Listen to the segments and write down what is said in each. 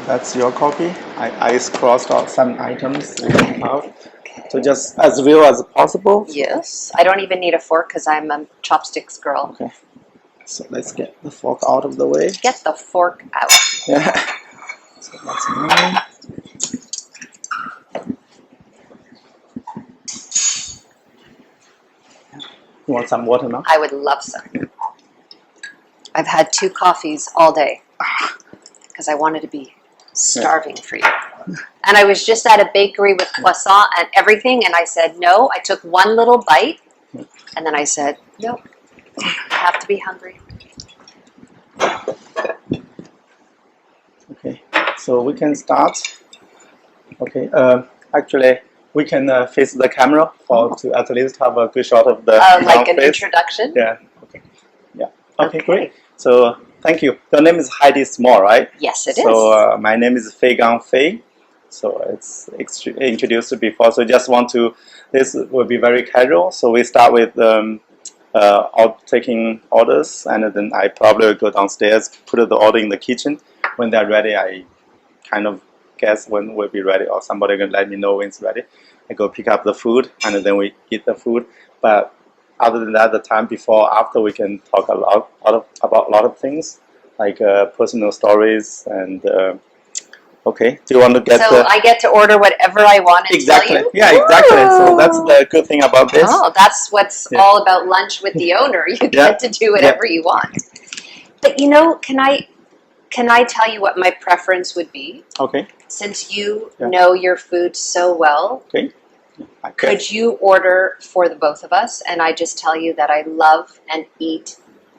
That's your copy. I crossed out some items out. So just as real as possible. Yes. I don't even need a fork because I'm a chopsticks girl. Okay. So let's get the fork out of the way. Get the fork out. Yeah. So that's mine. You want some water now? I would love some. I've had 2 coffees all day because I wanted to be starving for you. And I was just at a bakery with croissant and everything, and I said no. I took one little bite, and then I said, nope, I have to be hungry. Okay, so we can start. Okay, actually, we can face the camera to at least have a good shot of the like an face. introduction? Yeah, okay. Yeah, okay, great. So, thank you. Your name is Heidi Small, right? Yes, it is. So, my name is Fei Gang Fei. So, it's introduced before. So, just want to, this will be very casual. So, we start with taking orders, and then I probably will go downstairs, put the order in the kitchen. When they're ready, I kind of guess when we'll be ready, or somebody can let me know when it's ready. I go pick up the food, and then we eat the food. But other than that, the time before, after, we can talk about a lot of things, like personal stories and. Okay, do you want to get? So I get to order whatever I want and exactly. tell you? Yeah, exactly. So that's the good thing about this. Oh, that's what's all about lunch with the owner. You get to do whatever you want. But you know, can I tell you what my preference would be? Okay. Since you know your food so well, okay. Could you order for the both of us, and I just tell you that I love and eat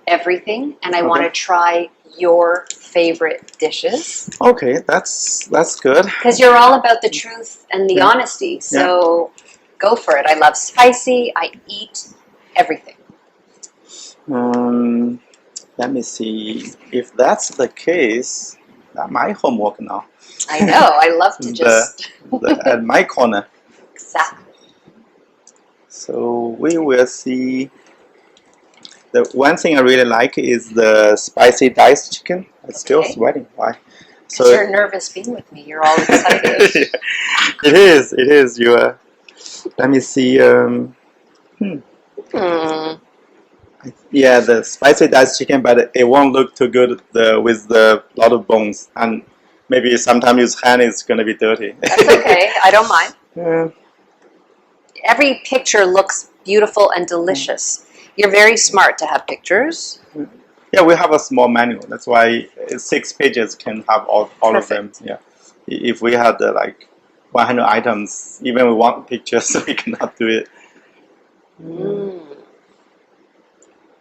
everything, and I want to try your favorite dishes. Okay, that's good. Because you're all about the truth and the honesty, so go for it. I love spicy. I eat everything. Let me see. If that's the case, that's my homework now. I know. I love to just at my corner. Exactly. So we will see. The one thing I really like is the spicy diced chicken. It's still sweating. Why? So you're nervous being with me. You're all excited. It is. You are. Let me see. Yeah, the spicy diced chicken, but it won't look too good with the lot of bones, and maybe sometimes his hand is gonna be dirty. That's okay. I don't mind. Every picture looks beautiful and delicious. You're very smart to have pictures. Yeah, we have a small manual. That's why 6 pages can have all of them. Yeah, if we had like 100 items, even with 1 picture, so we cannot do it.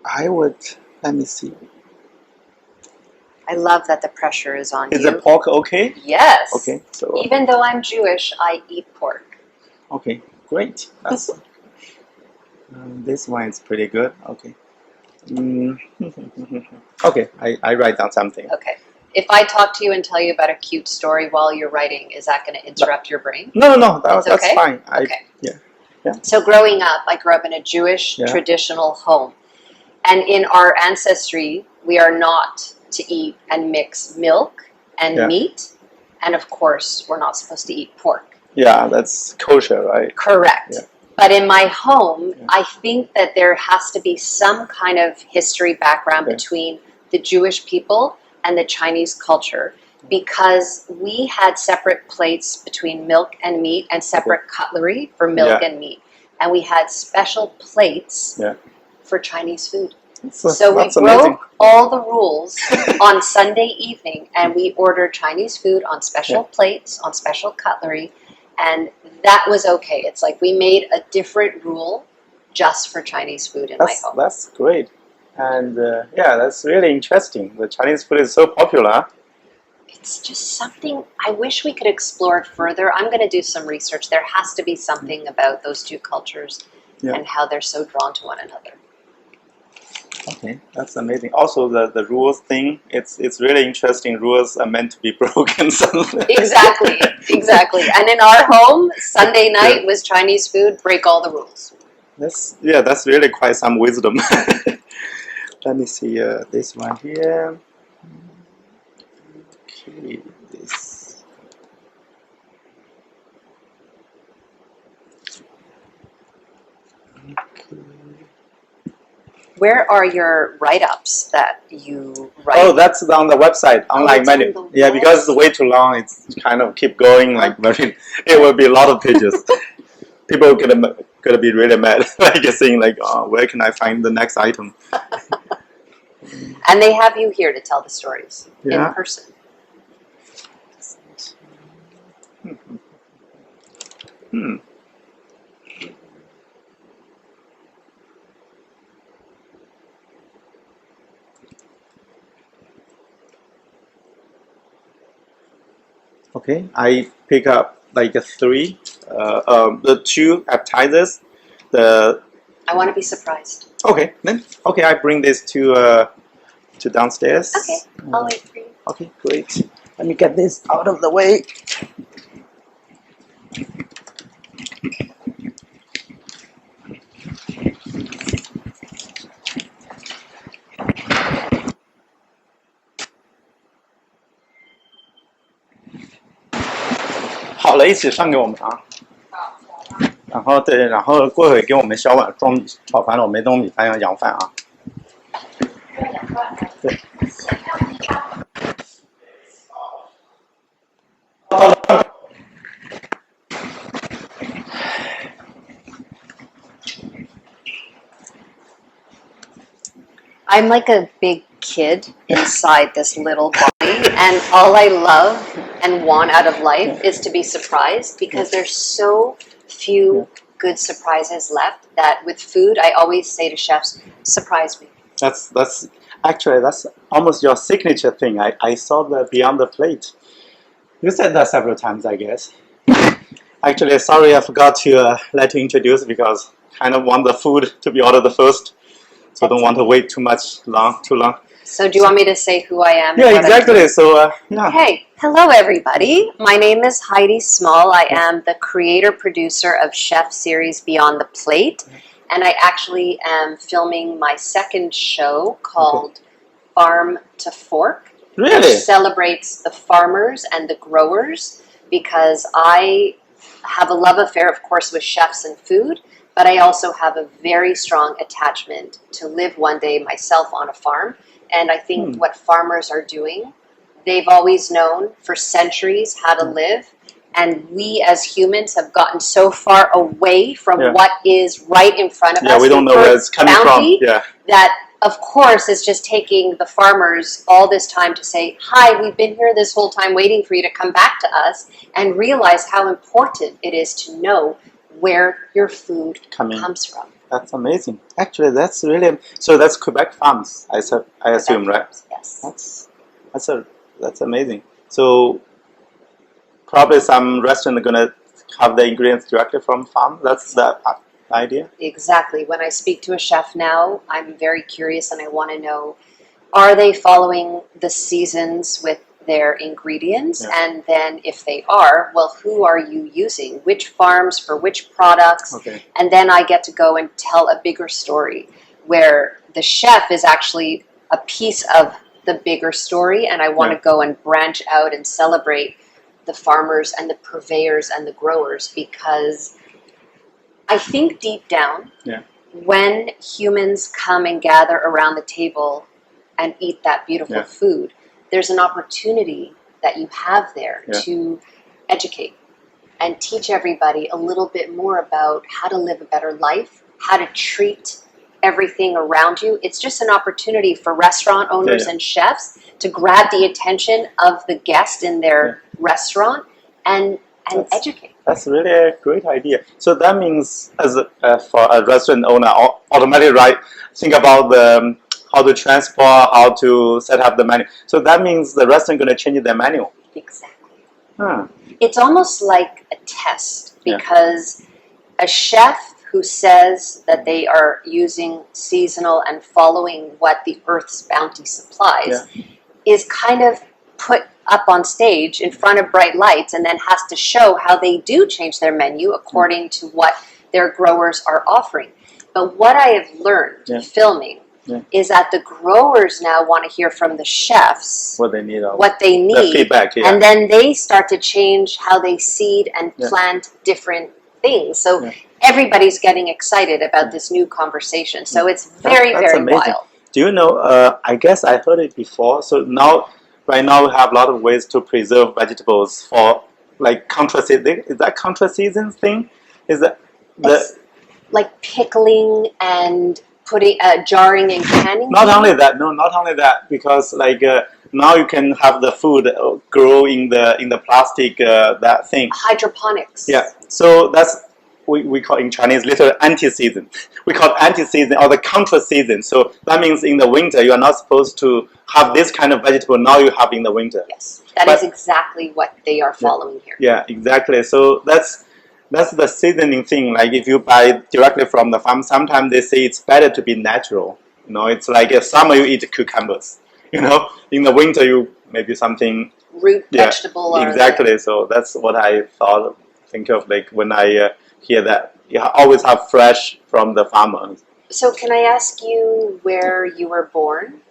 I would. Let me see. I love that the pressure is on you. Is the pork okay? Yes. Okay. So even though I'm Jewish, I eat pork. Okay, great. That's this one is pretty good. Okay. Okay, I write down something. Okay. If I talk to you and tell you about a cute story while you're writing, is that going to interrupt your brain? No. That's fine. Okay. Yeah. So growing up, I grew up in a Jewish traditional home. And in our ancestry, we are not to eat and mix milk and meat. And of course, we're not supposed to eat pork. Yeah, that's kosher, right? Correct. Yeah. But in my home, I think that there has to be some kind of history background between the Jewish people and the Chinese culture, because we had separate plates between milk and meat and separate cutlery for milk and meat. And we had special plates for Chinese food. So we broke all the rules on Sunday evening, and we ordered Chinese food on special plates, on special cutlery, and that was okay. It's like we made a different rule just for Chinese food in my home. That's great. And that's really interesting. The Chinese food is so popular. It's just something, I wish we could explore it further. I'm going to do some research. There has to be something about those two cultures and how they're so drawn to one another. Okay, that's amazing. Also, the rules thing, it's really interesting. Rules are meant to be broken. Exactly. And in our home, Sunday night was Chinese food, break all the rules. That's really quite some wisdom. Let me see this one here. Okay, this. Where are your write-ups that you write? Oh, that's on the website, online it's on menu. the Yeah, because it's way too long. It's kind of keep going like very. It will be a lot of pages. People are gonna be really mad, like saying like, oh, where can I find the next item? And they have you here to tell the stories Yeah. in person. Hmm. Okay, I pick up like three, the two appetizers. I want to be surprised. Okay, then okay, I bring this to downstairs. Okay, I'll wait for you. Okay, great. Let me get this out of the way.好了，一起上给我们啊。然后对，然后过会给我们小碗装米炒饭了，我没弄米饭，要洋饭啊。对。I'm like a big kid inside this little body, and all I love and want out of life is to be surprised, because there's so few good surprises left that with food I always say to chefs, surprise me. That's actually that's almost your signature thing. I saw the Beyond the Plate. You said that several times, I guess. Actually, sorry, I forgot to let you introduce, because kind of want the food to be ordered first, so don't want to wait too long. So do you want me to say who I am? Yeah, exactly. So yeah. Hey, hello everybody. My name is Heidi Small. I am the creator-producer of Chef Series Beyond the Plate, and I actually am filming my second show called Farm to Fork, Really? which celebrates the farmers and the growers, because I have a love affair, of course, with chefs and food, but I also have a very strong attachment to live one day myself on a farm. And I think what farmers are doing, they've always known for centuries how to live. And we as humans have gotten so far away from what is right in front of us. Yeah, we don't know where it's coming from. Yeah. That, of course, is just taking the farmers all this time to say, hi, we've been here this whole time waiting for you to come back to us, and realize how important it is to know where your food comes from. That's amazing. Actually, that's really so. That's Quebec farms, I assume, right? Yes. That's amazing. So probably some restaurant are gonna have the ingredients directly from farm. That's the idea. Exactly. When I speak to a chef now, I'm very curious, and I want to know: are they following the seasons with their ingredients? And then if they are, well, who are you using? Which farms for which products? And then I get to go and tell a bigger story where the chef is actually a piece of the bigger story, and I want to go and branch out and celebrate the farmers and the purveyors and the growers, because I think deep down, when humans come and gather around the table and eat that beautiful food, there's an opportunity that you have there to educate and teach everybody a little bit more about how to live a better life, how to treat everything around you. It's just an opportunity for restaurant owners and chefs to grab the attention of the guest in their restaurant and educate. That's really a great idea. So that means, as for a restaurant owner, automatically think about the how to transport, how to set up the menu. So that means the restaurant going to change their menu. Exactly. Huh. It's almost like a test, because a chef who says that they are using seasonal and following what the earth's bounty supplies is kind of put up on stage in front of bright lights, and then has to show how they do change their menu according to what their growers are offering. But what I have learned filming is that the growers now want to hear from the chefs what they need, the feedback, and then they start to change how they seed and plant different things. So everybody's getting excited about this new conversation. So it's very, That's very amazing. wild. Do you know, I guess I heard it before. So right now we have a lot of ways to preserve vegetables for like contra-season. Is that contra-season thing? Is that It's like pickling and putting, jarring and canning? not only that, because like now you can have the food grow in the plastic, that thing. Hydroponics. Yeah, so that's we call in Chinese little anti-season. We call it anti-season or the contra-season. So that means in the winter you are not supposed to have this kind of vegetable. Now you have in the winter. Yes, that is exactly what they are following here. Yeah, exactly. So that's the seasoning thing. Like if you buy directly from the farm, sometimes they say it's better to be natural. You know, it's like in summer you eat cucumbers. You know, in the winter you maybe something root vegetable. Exactly. So that's what I think of like when I hear that. You always have fresh from the farmers. So can I ask you where you were born?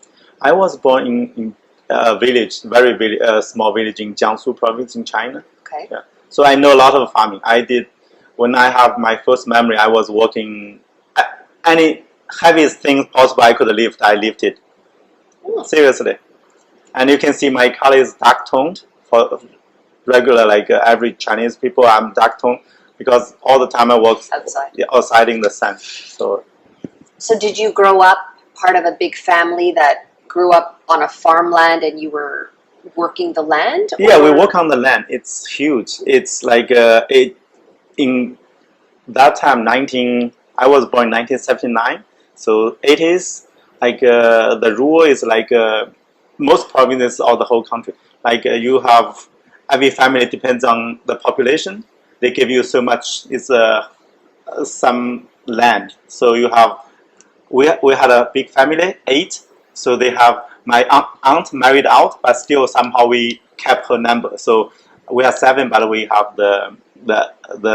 I was born in a village, small village in Jiangsu province in China. Okay. Yeah. So I know a lot of farming. I did, when I have my first memory, I was working, any heaviest thing possible I could lift, I lifted. Seriously. And you can see my color is dark toned. For regular, like average Chinese people, I'm dark toned because all the time I work outside in the sun. So did you grow up part of a big family that grew up on a farmland and you were working the land? Yeah, we work on the land. It's huge. It's like in that time, I was born in 1979. So 80s, like the rule is like most provinces or the whole country. Like you have every family depends on the population. They give you so much. It's some land. So you have we had a big family, 8. So they have my aunt married out, but still somehow we kept her number. So we are 7, but we have the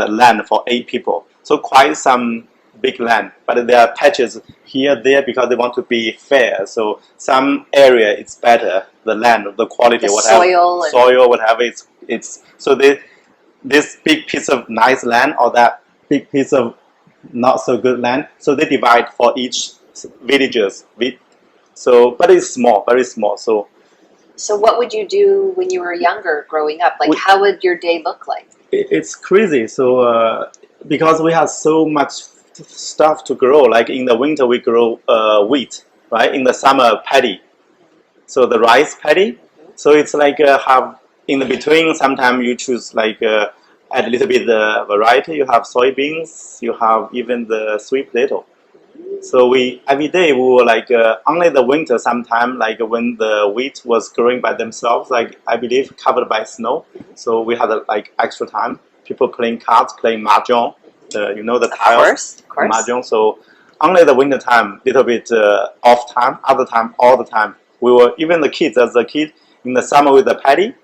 land for 8 people. So quite some big land, but there are patches here, there, because they want to be fair. So some area it's better, the land, the quality, whatever, soil, whatever. It's so this big piece of nice land or that big piece of not so good land. So they divide for each villages. So, but it's small, very small. So what would you do when you were younger, growing up? Like, how would your day look like? It's crazy. So because we have so much stuff to grow. Like in the winter, we grow wheat, right? In the summer, paddy. So the rice paddy. So it's like have in the between. Sometimes you choose like add a little bit the variety. You have soybeans. You have even the sweet potato. So every day we were like only the winter sometime, like when the wheat was growing by themselves, like I believe covered by snow. So we had like extra time. People playing cards, playing mahjong. You know the tiles, of course. mahjong. So only the winter time, little bit off time. Other time, all the time. We were even the kids as a kid in the summer with the paddy,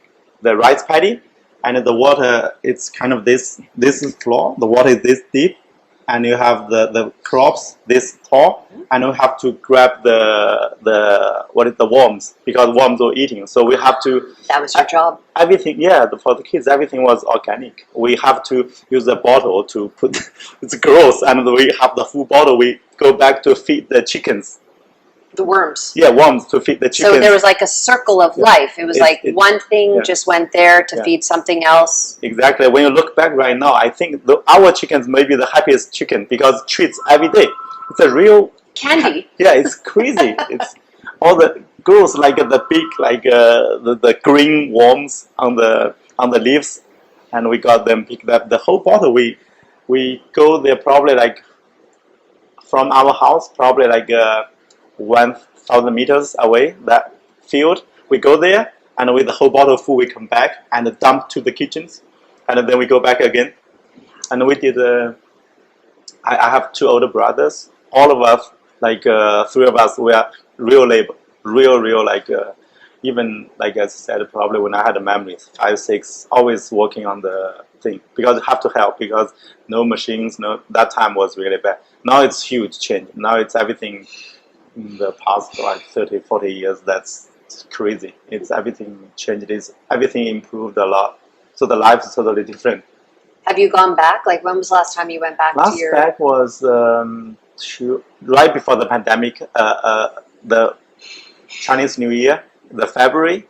the rice paddy, and the water. It's kind of this floor. The water is this deep. And you have the crops this tall, and you have to grab the worms, because worms were eating. So we have to. That was your job. Everything, yeah. For the kids, everything was organic. We have to use the bottle to put. It's gross, and we have the full bottle. We go back to feed the chickens. The worms. Yeah, worms to feed the chickens. So there was like a circle of life. It was one thing just went there to feed something else. Exactly. When you look back right now, I think our chickens may be the happiest chicken because treats every day. It's a real candy. Yeah, it's crazy. It's all the grows like the big the green worms on the leaves, and we got them picked up. The whole bottle. We go there probably like from our house, probably like 1,000 meters away, that field. We go there, and with the whole bottle full, we come back and dump to the kitchens, and then we go back again. And we did. I have 2 older brothers. All of us, like 3 of us, we are real labor, real like even like I said, probably when I had the memories, 5, 6, always working on the thing because you have to help because no machines, that time was really bad. Now it's huge change. Now it's everything. In the past like 30, 40 years, that's crazy. It's everything changed. Everything improved a lot. So the life is totally different. Have you gone back? Like, when was the last time you went back to Last your... back was right before the pandemic, the Chinese New Year, the February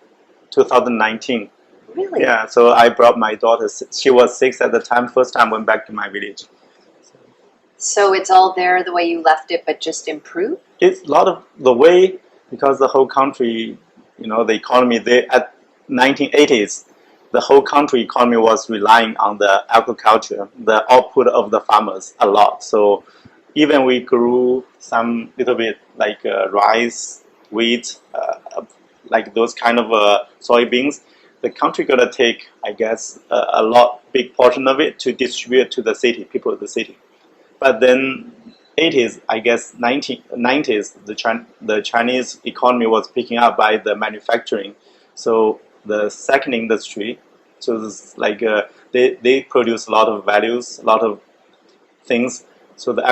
2019. Really? Yeah, so I brought my daughter. She was 6 at the time. First time went back to my village. So it's all there the way you left it, but just improved? It's a lot of the way, because the whole country, the economy, at 1980s, the whole country economy was relying on the agriculture, the output of the farmers a lot. So even we grew some little bit like rice, wheat, like those kind of soybeans. The country gonna take, I guess, big portion of it to distribute to the city, people of the city. But then 80s, I guess 90s, the Chinese economy was picking up by the manufacturing. So the second industry, so it's like they produce a lot of values, a lot of things. So the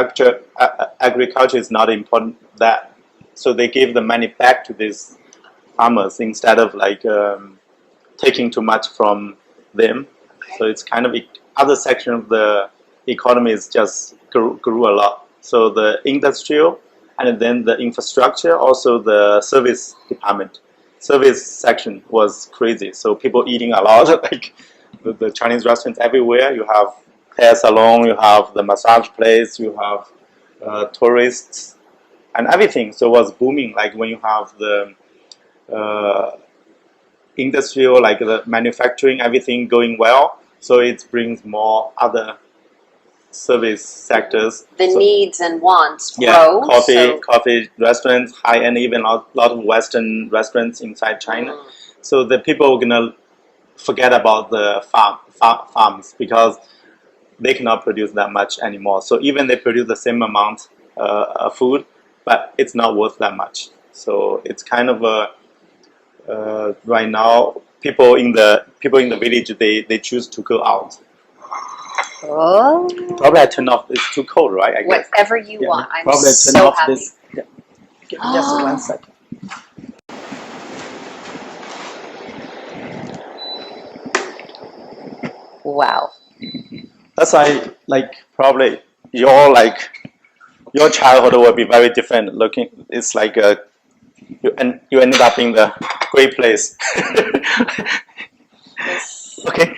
agriculture is not important that. So they give the money back to these farmers instead of like taking too much from them. So it's kind of other section of the economy is just grew a lot. So the industrial and then the infrastructure, also the service department, service section was crazy. So people eating a lot, like the Chinese restaurants everywhere. You have hair salon, you have the massage place, you have tourists and everything. So it was booming. Like when you have the industrial, like the manufacturing, everything going well. So it brings more other service sectors. The needs and wants grow. grow. Coffee restaurants, high-end, even a lot of Western restaurants inside China. So the people are gonna forget about the farms because they cannot produce that much anymore. So even they produce the same amount of food, but it's not worth that much. So it's kind of right now people in the village they choose to go out. Oh. Probably I turn off. It's too cold, right? I guess. Whatever you want. I'm probably turn so off happy. this. Yeah. Just 1 second. Wow. That's why, like, probably your childhood will be very different. Looking, it's like you ended up in the great place. Okay.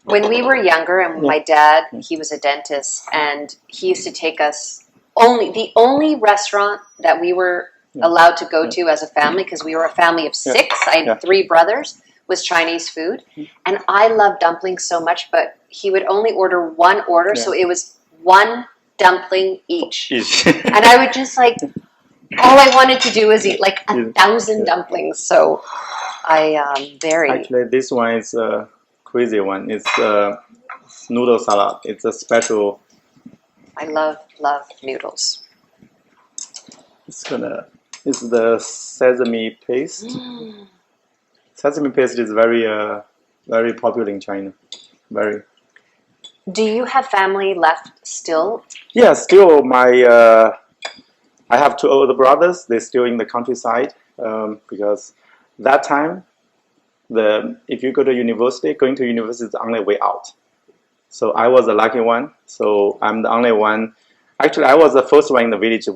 When we were younger, and my dad, he was a dentist, and he used to take us the only restaurant that we were allowed to go to as a family, because we were a family of 6. I had 3 brothers, was Chinese food. And I love dumplings so much, but he would only order one order, so it was 1 dumpling each. And I would just like, all I wanted to do was eat like 1,000 dumplings. So I very... Actually, this one is a crazy one. It's noodle salad. It's a special... I love noodles. It's the sesame paste. Sesame paste is very popular in China. Very. Do you have family left still? Yeah, still I have 2 older brothers. They're still in the countryside because that time, if you go to university, going to university is the only way out. So I was the lucky one. So I'm the only one. Actually, I was the first one in the village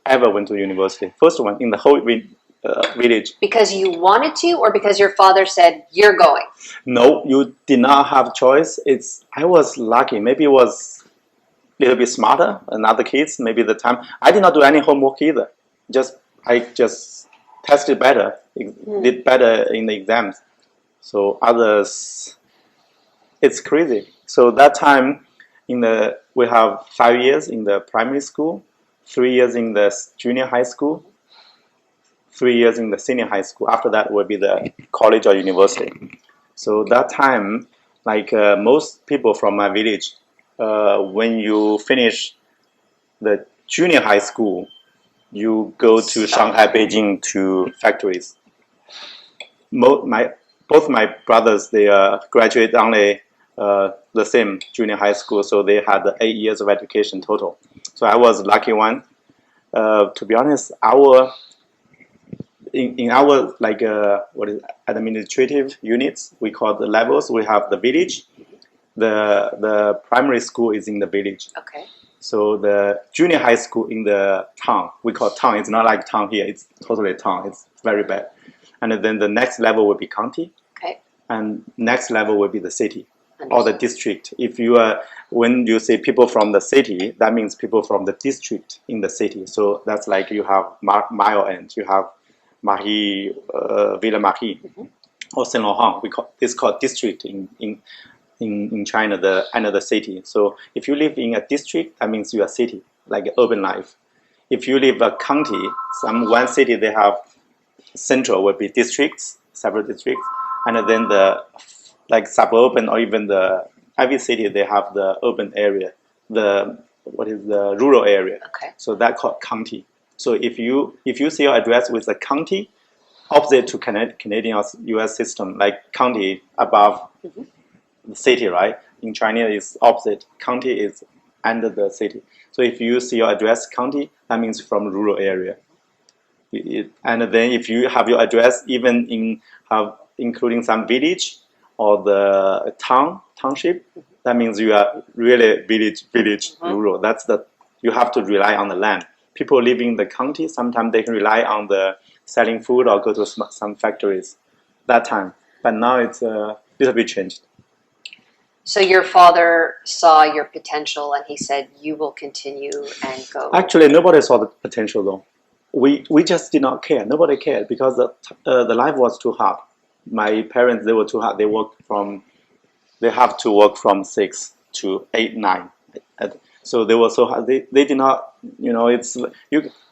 ever went to university. First one in the whole village. Because you wanted to, or because your father said you're going? No, you did not have choice. I was lucky. Maybe it was a little bit smarter than other kids. Maybe the time I did not do any homework either. I just tested better, did better in the exams. So others, it's crazy. So that time we have 5 years in the primary school, 3 years in the junior high school, 3 years in the senior high school. After that will be the college or university. So that time, like most people from my village, when you finish the junior high school, you go to Shanghai, Beijing to factories. Both my brothers, they graduated only the same junior high school, so they had 8 years of education total. So I was the lucky one. To be honest, in our administrative units, we call the levels. We have the village, the primary school is in the village. Okay. So the junior high school in the town, we call town. It's not like town here. It's totally town. It's very bad. And then the next level will be county. Okay. And next level will be the city. Understood. Or the district. If you are, when you say people from the city, that means people from the district in the city. So that's like you have Mile End, you have Marie, Ville Marie, or Saint Laurent. It's called district in China, the end of the city. So if you live in a district, that means you are city, like urban life. If you live a county, one city they have central will be districts, several districts, and then the like suburban or even every city they have the urban area, the rural area. Okay. So that called county. So if you see your address with a county, opposite to Canadian or U.S. system, like county above the city, right? In China it's opposite. County is under the city. So if you see your address county, that means from rural area. And then if you have your address even including some village or the township, that means you are really village rural. That's you have to rely on the land. People living in the county, sometimes they can rely on the selling food or go to some factories that time. But now it's a little bit changed. So your father saw your potential and he said, you will continue and go. Actually, nobody saw the potential though. We just did not care. Nobody cared because the life was too hard. My parents, they were too hard. They have to work from 6 to 8, 9. So they were so hard. They did not,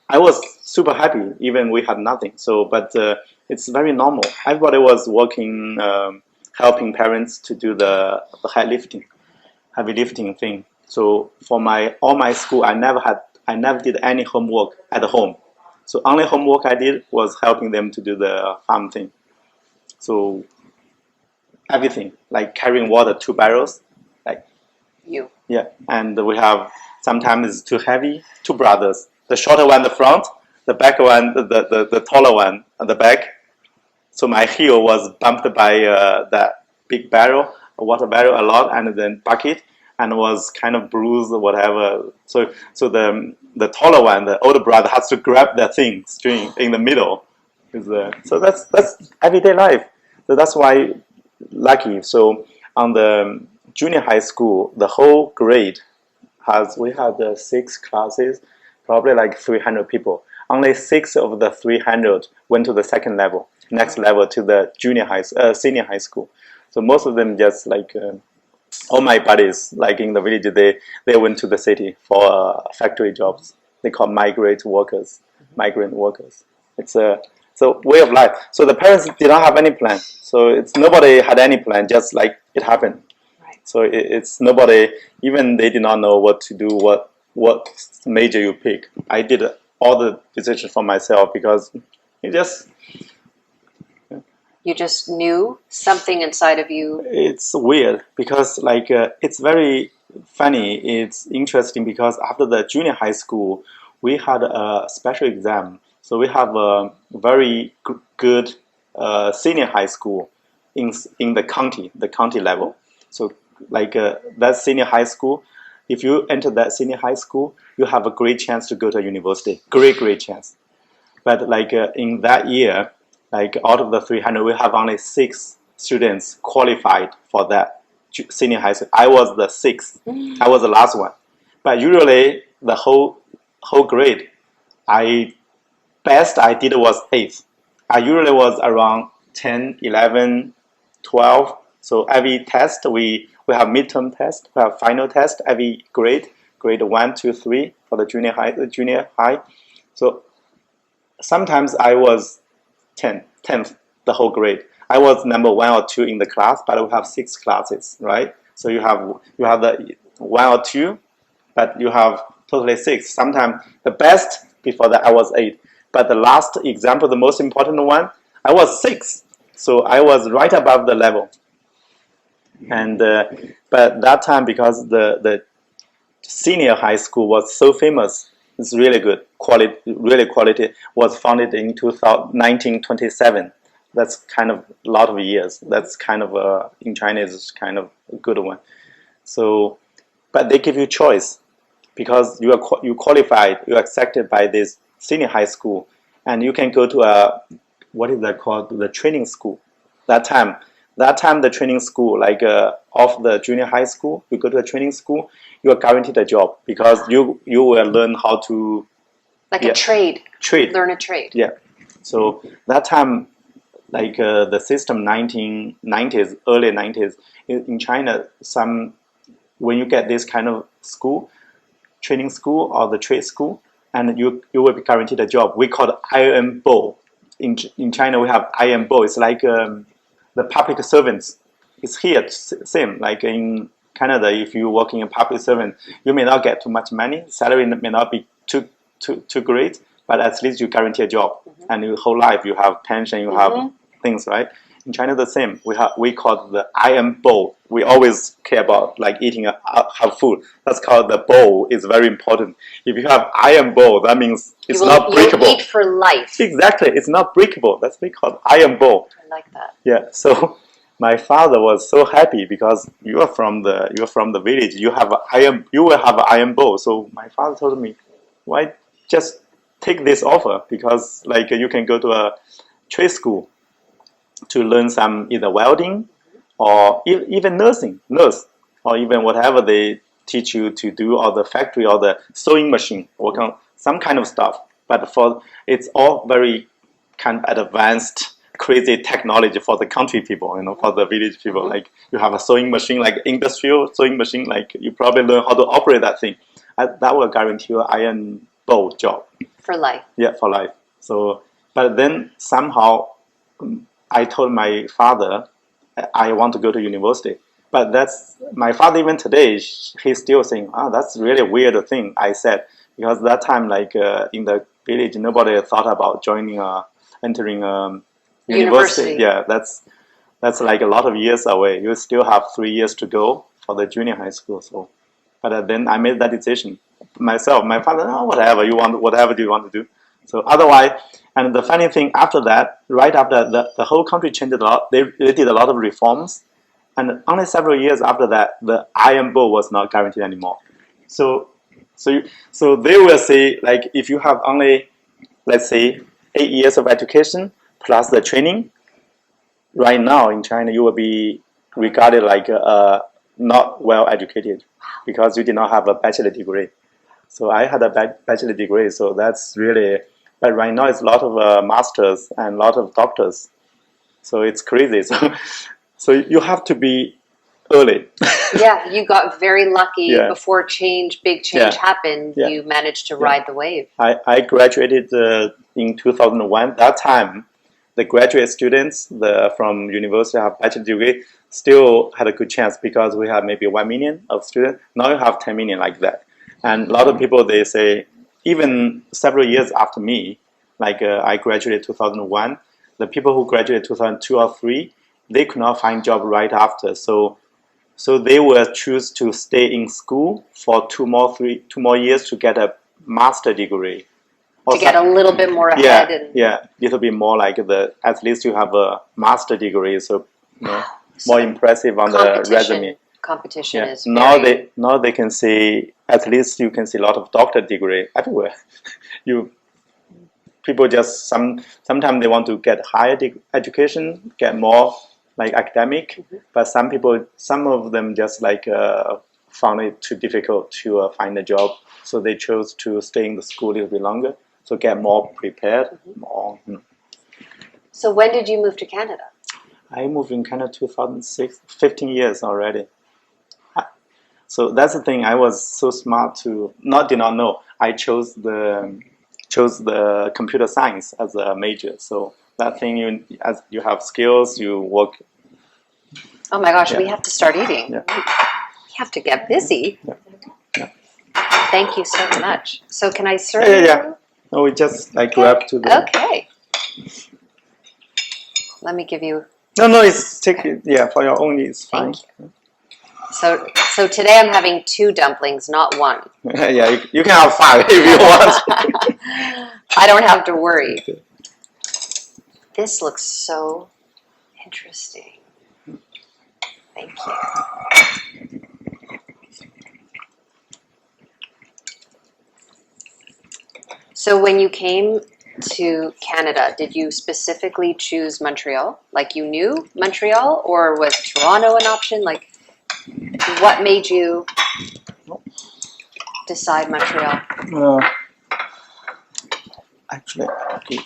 I was super happy even we had nothing. So, but it's very normal. Everybody was working, helping parents to do the heavy lifting thing. So for all my school, I never did any homework at home. So only homework I did was helping them to do the farm thing. So everything, like carrying water, 2 barrels, like you. Yeah, and we have sometimes it's too heavy. 2 brothers, the shorter one the front, the back one, the taller one at the back. So my heel was bumped by that big barrel, a water barrel a lot, and then bucket, and was kind of bruised or whatever. So the taller one, the older brother, has to grab that string in the middle. So that's everyday life. So that's why lucky. So on the junior high school, the whole grade we had 6 classes, probably like 300 people. Only 6 of the 300 went to the second level, next level to the senior high school. So most of them just like all my buddies, like in the village, they went to the city for factory jobs. They call migrant workers. It's a way of life. So the parents did not have any plan. So nobody had any plan. Just like it happened. Right. So it's nobody. Even they did not know what to do. What major you pick. I did all the decisions for myself because you just knew something inside of you. It's weird because it's very funny. It's interesting because after the junior high school, we had a special exam. So we have a very good senior high school in the county level. So that senior high school, if you enter that senior high school, you have a great chance to go to university. Great chance. But in that year, out of the 300, we have only 6 students qualified for that senior high school. I was the 6th. I was the last one. But usually the whole grade, best I did was 8th. I usually was around 10, 11, 12. So every test, we have midterm test, we have final test, every grade 1, 2, 3 for the junior high. So sometimes I was 10th, the whole grade. I was number 1 or 2 in the class, but we have 6 classes, right? So you have the 1 or 2, but you have totally 6. Sometimes the best before that I was 8. But the last example, the most important one, I was 6. So I was right above the level. And but that time, because the senior high school was so famous, it's really good quality, was founded in 1927. That's kind of a lot of years. That's kind of in China is kind of a good one. So, but they give you choice because you qualified, you accepted by this senior high school, and you can go to a, what is that called, the training school. That time the training school, like of the junior high school, you go to a training school, you are guaranteed a job because you will learn how to a trade. Learn a trade. Yeah. So that time, like the system 1990s, early 90s in China, when you get this kind of school, training school or the trade school, and you will be guaranteed a job. We call it IM Bo. In China, we have IM Bo. It's like the public servants. It's here same like in Canada. If you working in public servant, you may not get too much money. Salary may not be too great, but at least you guarantee a job, and your whole life you have pension, you have things, right? In China, the same. We call it the IM bowl. We always care about like eating have food. That's called the bowl. Is very important. If you have IM bowl, that means it's not breakable. You'll eat for life. Exactly, it's not breakable. That's what we call IM bowl. I like that. Yeah. So my father was so happy because you are from the village. You will have an IM bowl. So my father told me, why just take this offer, because like you can go to a trade school to learn some either welding or even nurse, or even whatever they teach you to do, or the factory or the sewing machine, work on some kind of stuff. But it's all very kind of advanced, crazy technology for the country people, for the village people. Like you have a sewing machine, like industrial sewing machine, like you probably learn how to operate that thing. That will guarantee you an iron bowl job. For life. Yeah, for life. So, but then somehow I told my father I want to go to university. But that's my father. Even today, he's still saying, "Oh, that's really a weird thing." I said, because that time, like in the village, nobody thought about entering university. Yeah, that's like a lot of years away. You still have 3 years to go for the junior high school. So, but then I made that decision myself. My father, oh, whatever do you want to do? So otherwise, and the funny thing after that, right after the whole country changed a lot. They did a lot of reforms, and only several years after that, the IM bowl was not guaranteed anymore. So they will say, like, if you have only, let's say, 8 years of education plus the training, right now in China you will be regarded like not well educated because you did not have a bachelor degree. So I had a bachelor degree, so that's really. But right now it's a lot of masters and a lot of doctors, so it's crazy. So you have to be early. Yeah, you got very lucky before big change happened. Yeah. You managed to ride the wave. I graduated in 2001. That time, the graduate students from university have bachelor degree still had a good chance because we have maybe 1 million of students. Now you have 10 million like that. And a lot of people, they say, even several years after me, like I graduated 2001, the people who graduated 2002 or 3, they could not find job right after. So they will choose to stay in school for 2 more years to get a master degree. To get a little bit more ahead. Yeah, little bit more like at least you have a master degree, so more impressive on the resume. Competition is very... Now they can see, at least you can see a lot of doctor degree everywhere. People just sometimes they want to get higher education, get more like academic, but some of them just like found it too difficult to find a job, so they chose to stay in the school a little bit longer, so get more prepared. So when did you move to Canada? I moved in Canada 2006, 15 years already. So that's the thing. I was so smart did not know. I chose the computer science as a major. So that thing, as you have skills, you work. Oh my gosh, we have to start eating. Yeah. We have to get busy. Yeah. Thank you so much. So can I serve you? Yeah. No, we just like grab to the. Okay. Let me give you. No, it's take it. Yeah, for your own needs. Fine. Thank you. So today I'm having 2 dumplings, not 1. Yeah, you can have 5 if you want. I don't have to worry. This looks so interesting. Thank you. So when you came to Canada, did you specifically choose Montreal? Like you knew Montreal, or was Toronto an option? Like, what made you decide Montreal? Actually, okay.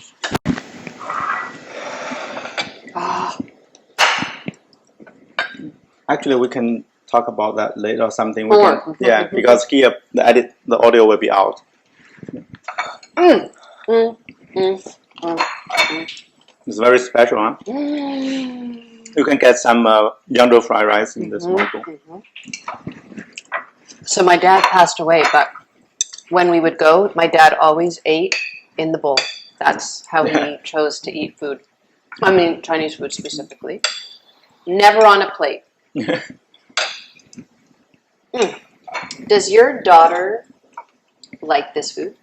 Oh, Actually, we can talk about that later or something. We More. can, yeah, because here the audio will be out. mm, mm, mm, mm. It's very special, huh? You can get some yellow fried rice in this one too. So my dad passed away, but when we would go, my dad always ate in the bowl. That's how he chose to eat food. I mean, Chinese food specifically. Never on a plate. Does your daughter like this food?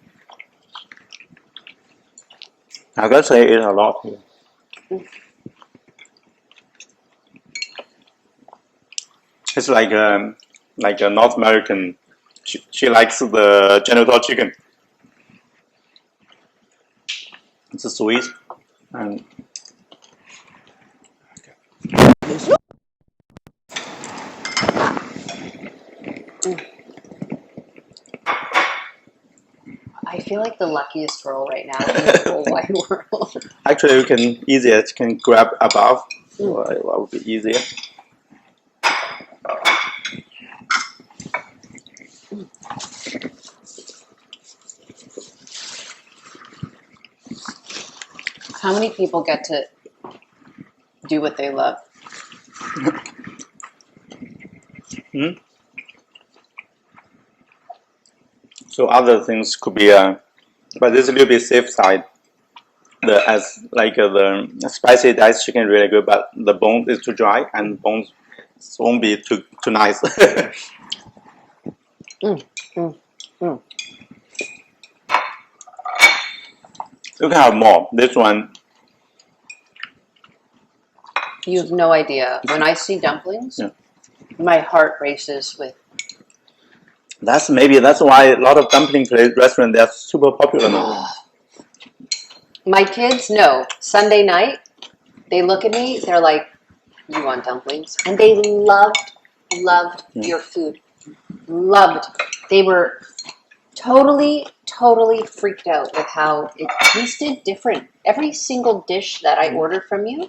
I guess I eat a lot here. It's like a North American. She likes the genital chicken. It's sweet and. I feel like the luckiest girl right now in the whole wide world. Actually, you can grab above. So it will be easier. How many people get to do what they love? So other things could be, but this is a little bit safe side. The spicy diced chicken is really good, but the bone is too dry and bones won't be too nice. You can have more. This one. You have no idea. When I see dumplings, my heart races with. That's why a lot of dumpling restaurants they're super popular now. My kids know. Sunday night, they look at me. They're like, "You want dumplings?" And they loved your food. Loved. They were totally freaked out with how it tasted different. Every single dish that I ordered from you,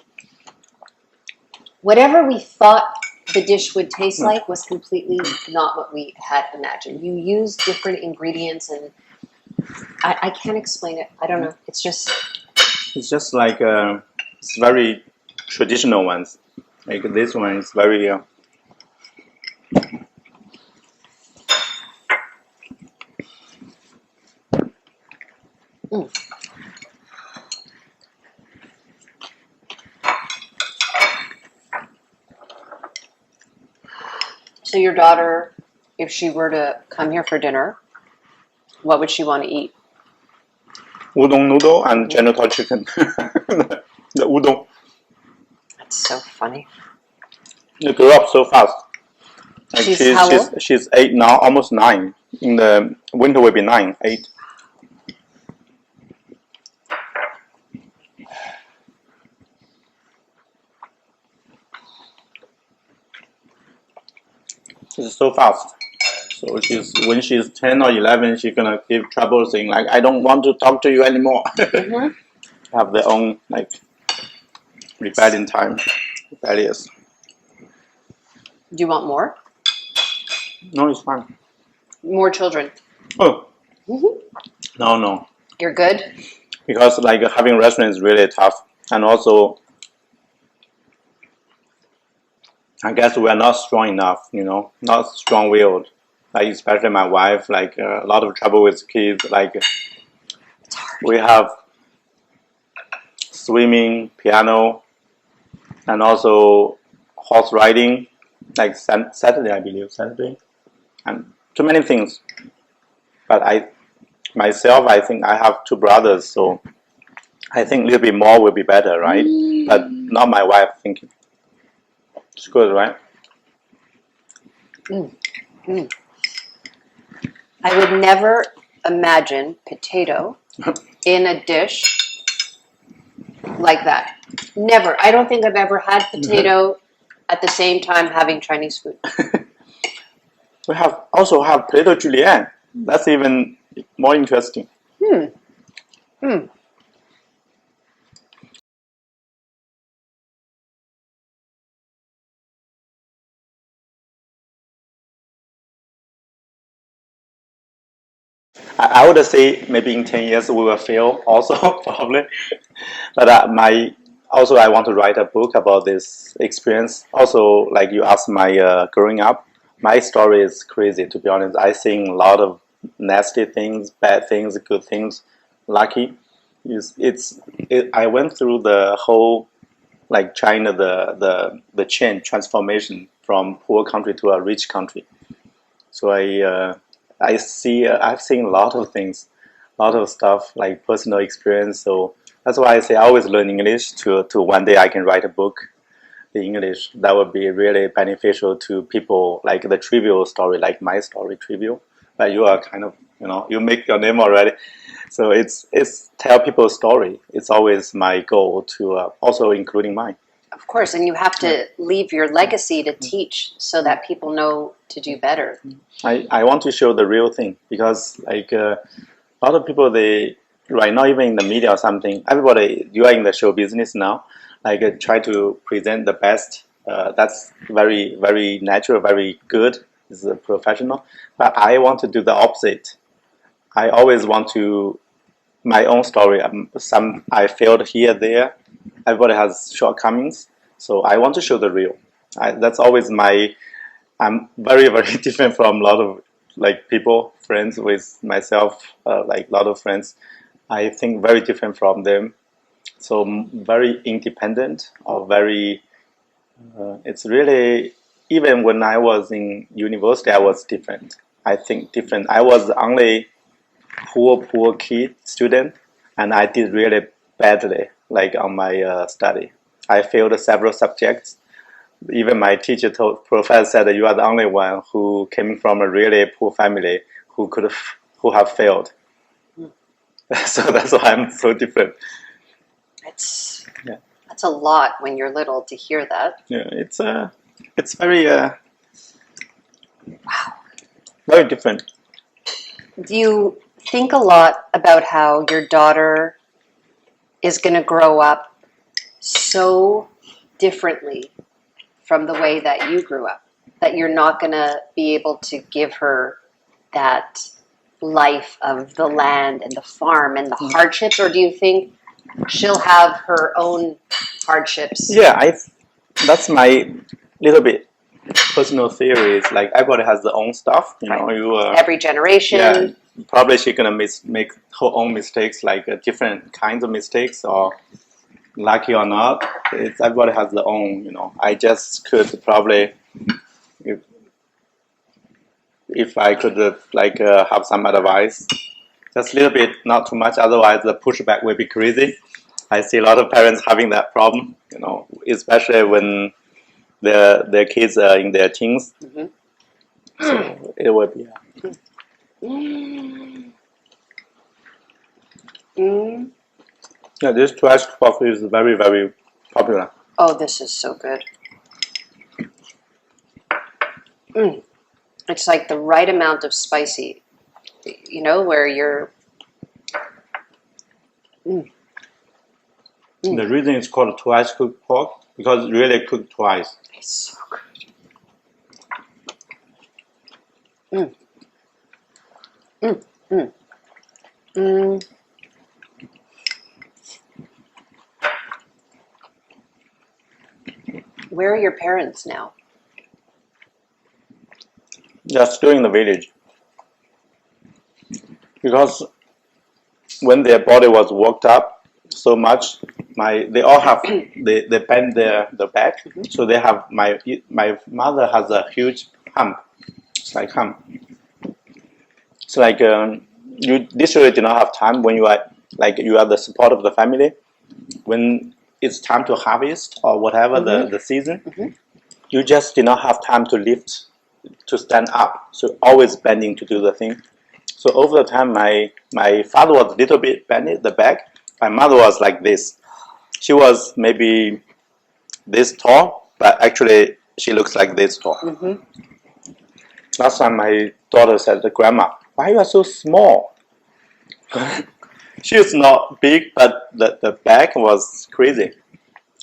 whatever we thought the dish would taste like was completely not what we had imagined. You used different ingredients, and I can't explain it. I don't know. It's just like it's very traditional ones. Like this one is very. So your daughter, if she were to come here for dinner, what would she want to eat? Udon noodle and genital chicken. The udon. That's so funny. She grew up so fast. Like How old? She's 8 now, almost 9. In the winter will be 9, 8. She's so fast. So when she's 10 or 11, she's gonna give trouble saying like, I don't want to talk to you anymore. Have their own like rebellion time. Rebellious. Do you want more? No, it's fine. More children? Oh. No. You're good? Because like having a restaurant is really tough. And also, I guess we are not strong enough, not strong-willed. Like especially my wife, like a lot of trouble with kids. Like we have swimming, piano, and also horse riding. Like Saturday, I believe and too many things. But I think I have 2 brothers, so I think a little bit more will be better, right? But not my wife thinking. It's good, right? I would never imagine potato in a dish like that. Never. I don't think I've ever had potato at the same time having Chinese food. We also have potato julienne. That's even more interesting. I would say maybe in 10 years we will fail also probably. But I want to write a book about this experience. Also, like you asked my growing up, my story is crazy, to be honest. I seen a lot of nasty things, bad things, good things. Lucky, I went through the whole like China, the change transformation from poor country to a rich country. So I've seen a lot of things, a lot of stuff like personal experience. So that's why I say I always learn English to one day I can write a book in English. That would be really beneficial to people, like the trivial story, like my story, trivial. But you are kind of, you make your name already. So it's tell people a story. It's always my goal to also including mine. Of course, and you have to leave your legacy to teach so that people know to do better. I want to show the real thing because like a lot of people, they right now, even in the media or something, everybody, you are in the show business now, like try to present the best. That's very, very natural, very good. It's a professional. But I want to do the opposite. I always want to, my own story. I failed here, there. Everybody has shortcomings. So I want to show the real. That's always I'm very, very different from a lot of like people, friends with myself, like a lot of friends. I think very different from them. So very independent or very, it's really, even when I was in university, I was different. I think different. I was the only poor kid student, and I did really badly, like on my study. I failed several subjects. Even my professor said you are the only one who came from a really poor family who have failed. So that's why I'm so different. That's a lot when you're little to hear that. Yeah, it's very very different. Do you think a lot about how your daughter is going to grow up so differently from the way that you grew up, that you're not going to be able to give her that life of the land and the farm and the hardships, or do you think she'll have her own hardships? Yeah, that's my little bit personal theory. Is like everybody has their own stuff, Every generation. Yeah, probably she's gonna make her own mistakes, like different kinds of mistakes, or lucky or not. Everybody has their own. I just could probably, if I could have some advice, just a little bit, not too much. Otherwise, the pushback will be crazy. I see a lot of parents having that problem. Especially when their kids are in their teens. So it would be. Yeah, this trash coffee is very, very popular. Oh, this is so good. It's like the right amount of spicy, where you're... The reason it's called twice cooked pork, because it's really cooked twice. It's so good. Where are your parents now? Just still in the village. Because when their body was worked up so much, they all have they bend their back, so they have my mother has a huge hump. It's like hump. It's like you literally do not have time when you are the support of the family. When it's time to harvest or whatever the season, you just do not have time to lift, to stand up. So always bending to do the thing. So over the time, my father was a little bit bent at the back. My mother was like this. She was maybe this tall, but actually she looks like this tall. Mm-hmm. Last time my daughter said, "Grandma, why you are so small?" She is not big, but the back was crazy.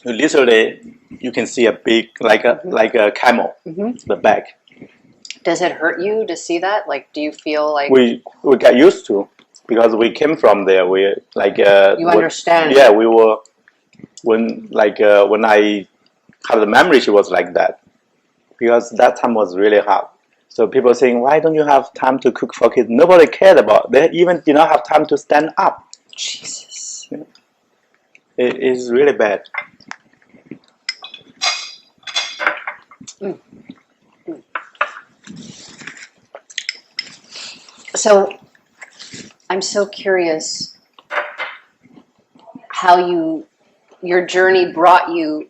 Literally, you can see a big, like a camel, Mm-hmm. the back. Does it hurt you to see that? Like, do you feel like We got used to because we came from there. We like you understand? Yeah, we were when I have the memory, she was like that because that time was really hard. So people saying, why don't you have time to cook for kids? Nobody cared about. They even did not have time to stand up. Jesus. It is really bad. Mm. So I'm so curious how your journey brought you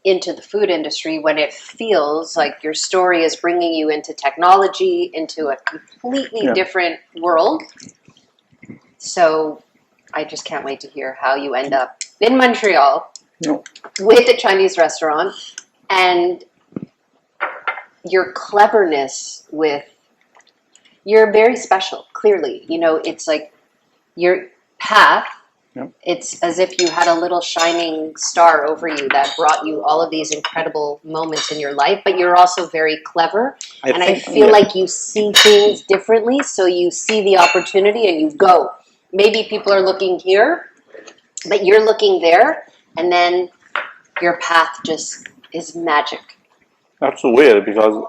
into the food industry when it feels like your story is bringing you into technology, into a completely different world. So I just can't wait to hear how you end up in Montreal with a Chinese restaurant and your cleverness with, you're very special, clearly. You know, it's like your path, it's as if you had a little shining star over you that brought you all of these incredible moments in your life, but you're also very clever. I feel like you see things differently, so you see the opportunity and you go. Maybe people are looking here, but you're looking there, and then your path just is magic. That's weird because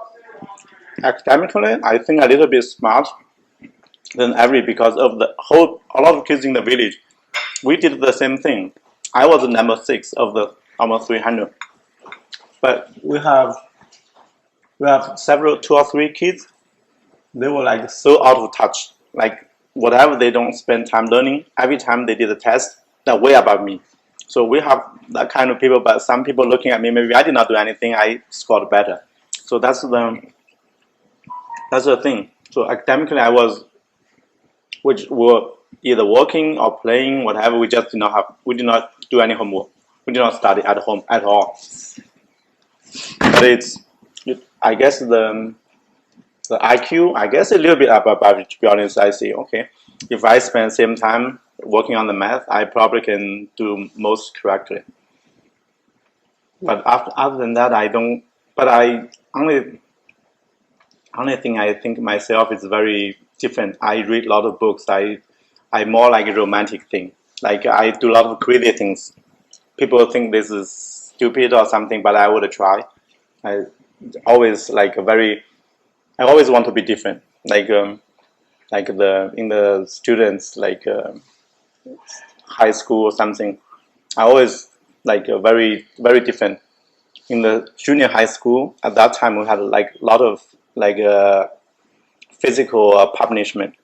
academically, I think a little bit smart than every because of a lot of kids in the village. We did the same thing. I was number 6 of the almost 300, but we have 2 or 3 kids. They were like so out of touch. Like whatever they don't spend time learning, every time they did a test, they're way above me. So we have that kind of people. But some people looking at me, maybe I did not do anything. I scored better. So that's the thing. So academically, which were either working or playing, whatever. We just we did not do any homework. We did not study at home at all. But I guess the IQ, I guess a little bit above average. To be honest, I see. Okay, if I spend same time working on the math, I probably can do most correctly. But other than that, I don't. But I only thing I think myself is very different. I read a lot of books. I more like a romantic thing. Like I do a lot of crazy things. People think this is stupid or something, but I would try. I always I always want to be different. Like in the students high school or something. I always very different. In the junior high school at that time we had like a lot of physical punishment.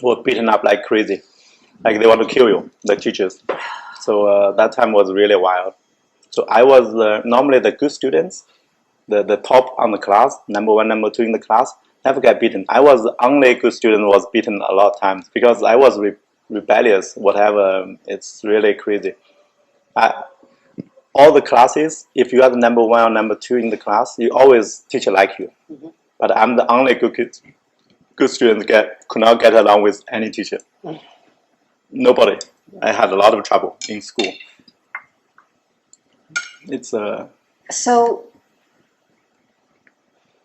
Were beaten up like crazy, like they want to kill you, the teachers. So that time was really wild. So I was normally the good students, the top on the class, number 1, number 2 in the class, never get beaten. I was the only good student who was beaten a lot of times because I was rebellious, whatever. It's really crazy. All the classes, if you are the number 1 or number 2 in the class, you always teacher like you. Mm-hmm. But I'm the only good student could not get along with any teacher. Nobody. I had a lot of trouble in school. It's So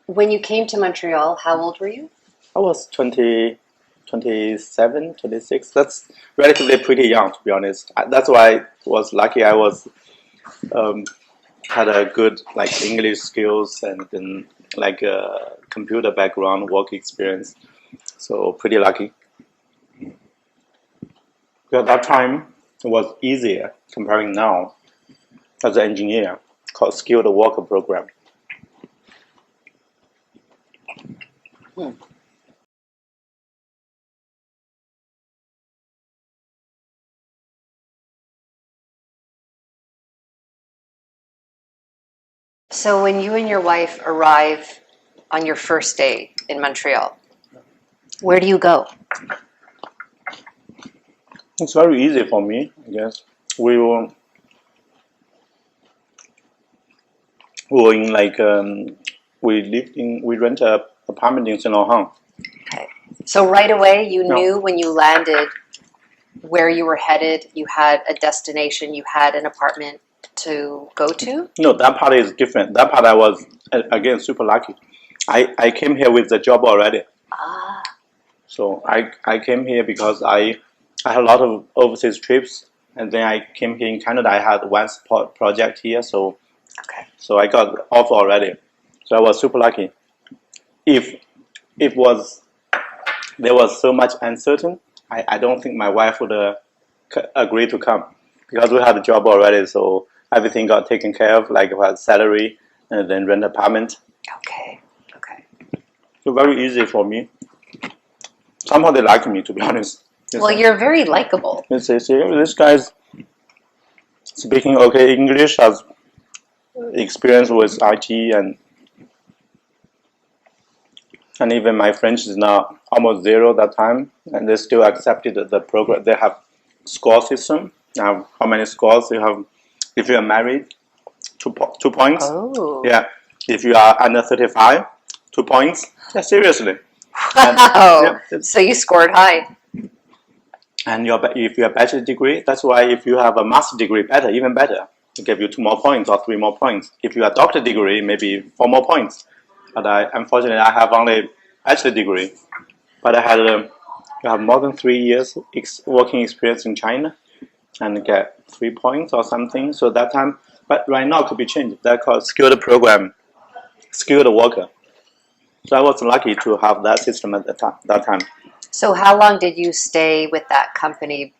when you came to Montreal, how old were you? I was 27, 26. That's relatively pretty young, to be honest. That's why I was lucky. I was had a good English skills and then a computer background, work experience. So pretty lucky. Because at that time it was easier comparing now as an engineer called skilled worker program. So when you and your wife arrive on your first day in Montreal, Where do you go? It's very easy for me, I guess. We were in like we rent a apartment in Sinohang. Okay. So right away, you No. knew when you landed where you were headed. You had a destination. You had an apartment to go to. No, that part is different. That part I was again super lucky. I came here with the job already. Ah. So I came here because I had a lot of overseas trips, and then I came here in Canada. I had one support project here, so Okay. so I got offer already. So I was super lucky. If it was there was so much uncertain, I don't think my wife would agree to come because we had a job already. So everything got taken care of, like we had salary and then rent apartment. Okay. Okay. So very easy for me. Somehow they like me, to be honest. Well, you're very likable. They say, this guy's speaking okay English, has experience with IT, and even my French is now almost zero that time, and they still accepted the program. They have score system. Now, how many scores you have? If you are married, 2 points. Oh. Yeah. If you are under 35, 2 points. Yeah, seriously. Wow. Yeah, So you scored high. and if you have a bachelor degree, that's why if you have a master degree, even better. It give you 2 more points or 3 more points. If you have a doctor degree, maybe 4 more points. But unfortunately, I have only bachelor degree. But I had you have more than 3 years working experience in China, and get 3 points or something. So that time, but right now it could be changed. They're called skilled program, skilled worker. So I was lucky to have that system at that time. So how long did you stay with that company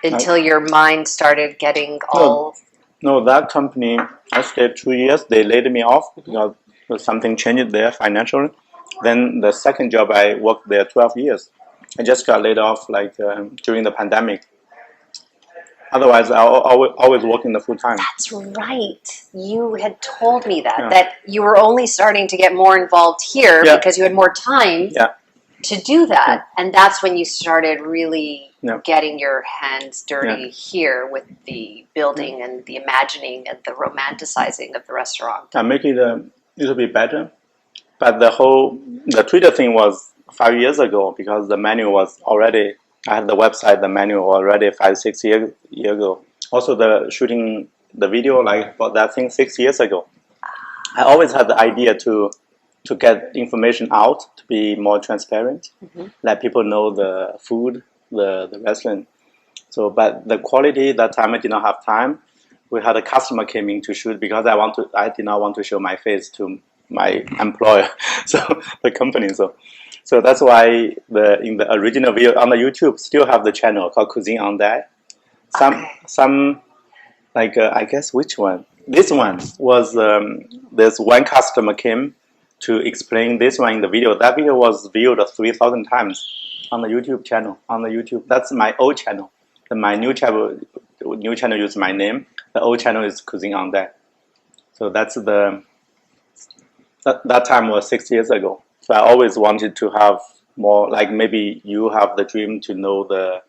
until your mind started getting all... No, that company, I stayed 2 years. They laid me off because something changed there financially. Then the second job, I worked there 12 years. I just got laid off like during the pandemic. Otherwise, I always working the full time. That's right. You had told me that, Yeah. that you were only starting to get more involved here Yeah. because you had more time Yeah. to do that. And that's when you started really Yeah. getting your hands dirty here with the building and the imagining and the romanticizing of the restaurant. I make it a little bit better. But the Twitter thing was 5 years ago because the menu was already, I had the website, the menu already 5-6 years ago. Also the shooting the video like for that thing 6 years ago. I always had the idea to get information out, to be more transparent, let people know the food, the restaurant. So, but the quality that time I did not have time. We had a customer came in to shoot because I did not want to show my face to my employer, so the company. So that's why in the original video on the YouTube still have the channel called Cuisine on That. Some like I guess which one? This one was there's one customer came to explain this one in the video. That video was viewed 3,000 times on the YouTube channel. On the YouTube, that's my old channel. My new channel uses my name. The old channel is Cuisine on That. So that's that time was 6 years ago. So I always wanted to have more, like maybe you have the dream to know the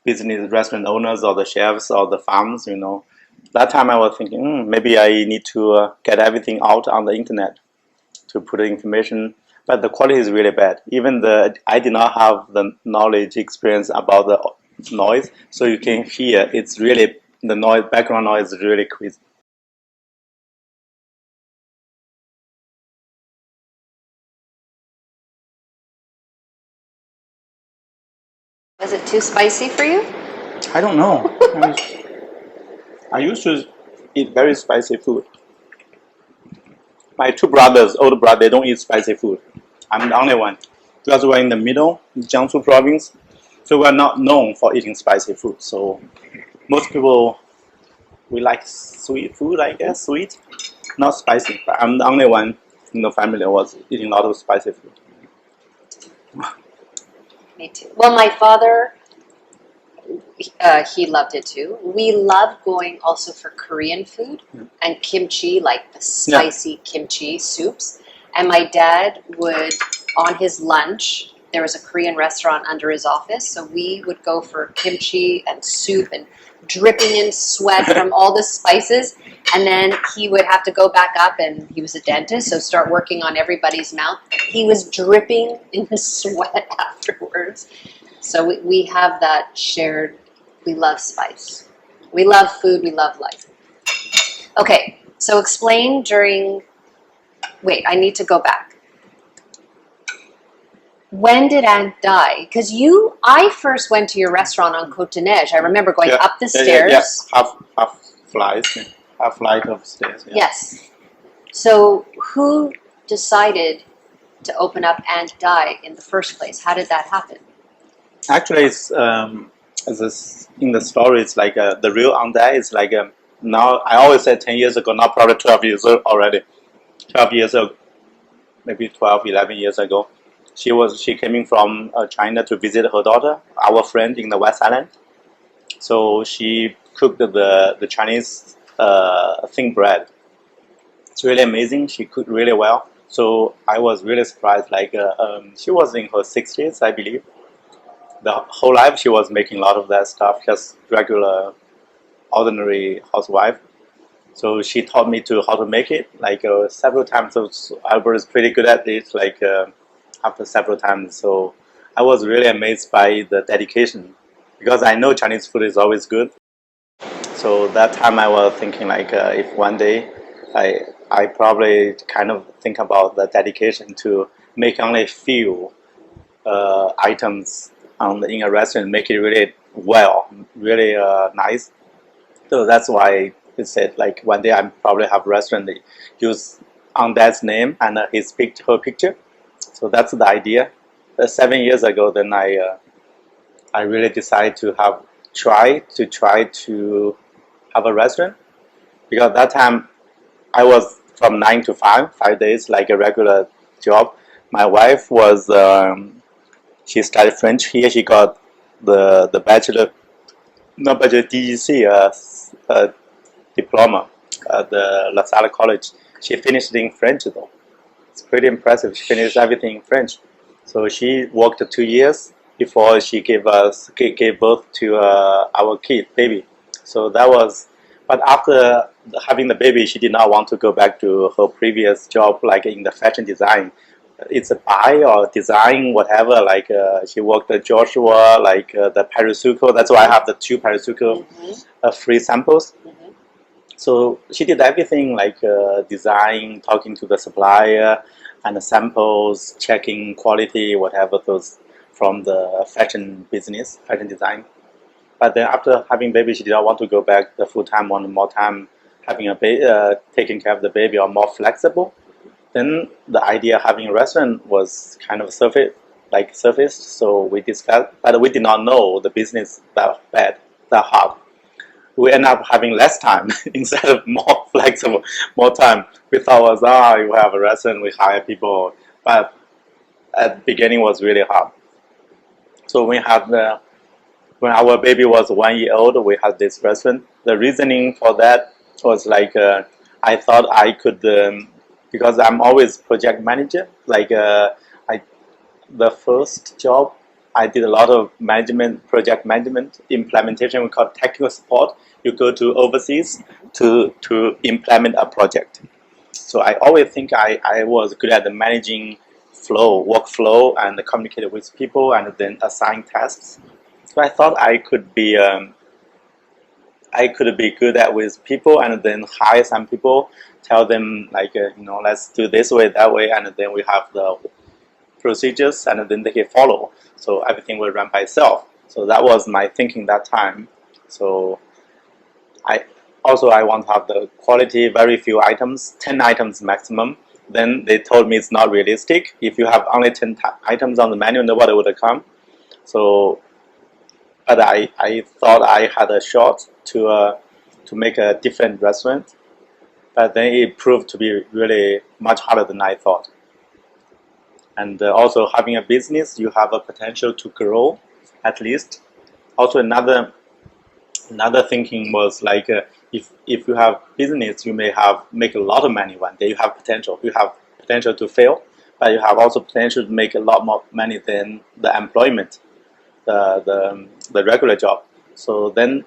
business restaurant owners or the chefs or the farms, you know. That time I was thinking, maybe I need to get everything out on the internet to put the information, but the quality is really bad. Even I did not have the knowledge experience about the noise, so you can hear it's really, the noise, background noise is really crazy. Was it too spicy for you? I don't know. I used to eat very spicy food. My 2 brothers, older brother, they don't eat spicy food. I'm the only one. Because we're in the middle, Jiangsu province, so we're not known for eating spicy food. So most people, we like sweet food, I guess, sweet, not spicy. But I'm the only one in the family that was eating a lot of spicy food. Me too. Well, my father, he loved it too. We loved going also for Korean food and kimchi, like the spicy kimchi soups. And my dad would on his lunch, there was a Korean restaurant under his office, so we would go for kimchi and soup and dripping in sweat from all the spices. And then he would have to go back up, and he was a dentist, so start working on everybody's mouth. He was dripping in sweat afterwards. So we have that shared, we love spice. We love food, we love life. Okay, so explain during, wait, I need to go back. When did Aunt die? Because I first went to your restaurant on Côte de Neige. I remember going up the stairs. Yeah. Half flight of stairs. Yeah. Yes. So who decided to open up Aunt Di in the first place? How did that happen? Actually, it's in the story. It's like the real Aunt Di is like now. I always said 10 years ago. Now probably 12 years already. 12 years ago, maybe 12, 11 years ago. She came in from China to visit her daughter, our friend in the West Island. So she cooked the Chinese thin bread. It's really amazing. She cooked really well. So I was really surprised. Like she was in her 60s, I believe. The whole life she was making a lot of that stuff, just regular, ordinary housewife. So she taught me how to make it like several times. So I was pretty good at it. Like. After several times, so I was really amazed by the dedication, because I know Chinese food is always good. So that time I was thinking like if one day I probably kind of think about the dedication to make only few items in a restaurant, make it really well, really nice. So that's why it said like one day I probably have a restaurant that use Aunt Dad's name and her picture. So that's the idea. 7 years ago, then I really decided to try to have a restaurant, because that time I was from 9 to 5 days, like a regular job. My wife was she studied French here. She got the bachelor, not bachelor, DEC diploma at the La Salle College. She finished in French though. It's pretty impressive. She finished everything in French. So she worked 2 years before she gave birth to our baby. So that was, but after having the baby, she did not want to go back to her previous job, like in the fashion design. It's a buy or design, whatever. Like she worked at Joshua, like the Parisuco. That's why I have the 2 Parisuco free samples. So she did everything like design, talking to the supplier, and the samples, checking quality, whatever those from the fashion business, fashion design. But then after having baby, she did not want to go back the full time, wanted more time having a baby, taking care of the baby, or more flexible. Then the idea of having a restaurant was kind of surfaced. So we discussed, but we did not know the business that hard. We end up having less time instead of more flexible, more time. We thought was, you have a restaurant, we hire people, but at the beginning was really hard. So when our baby was 1 year old, we had this restaurant. The reasoning for that was like I thought I could, because I'm always project manager. Like the first job, I did a lot of project management, implementation. We call it technical support. You go to overseas to implement a project. So I always think I was good at the managing workflow, and communicate with people, and then assign tasks. So I thought I could be good at with people, and then hire some people, tell them like let's do this way, that way, and then we have the procedures, and then they can follow. So everything will run by itself. So that was my thinking that time. So I want to have the quality, very few items, 10 items maximum. Then they told me it's not realistic. If you have only 10 items on the menu, nobody would come. So, but I thought I had a shot to make a different restaurant. But then it proved to be really much harder than I thought. And also having a business, you have a potential to grow, at least. Also another thinking was like if you have business, you may make a lot of money one day. You have potential to fail, but you have also potential to make a lot more money than the employment, the regular job. So then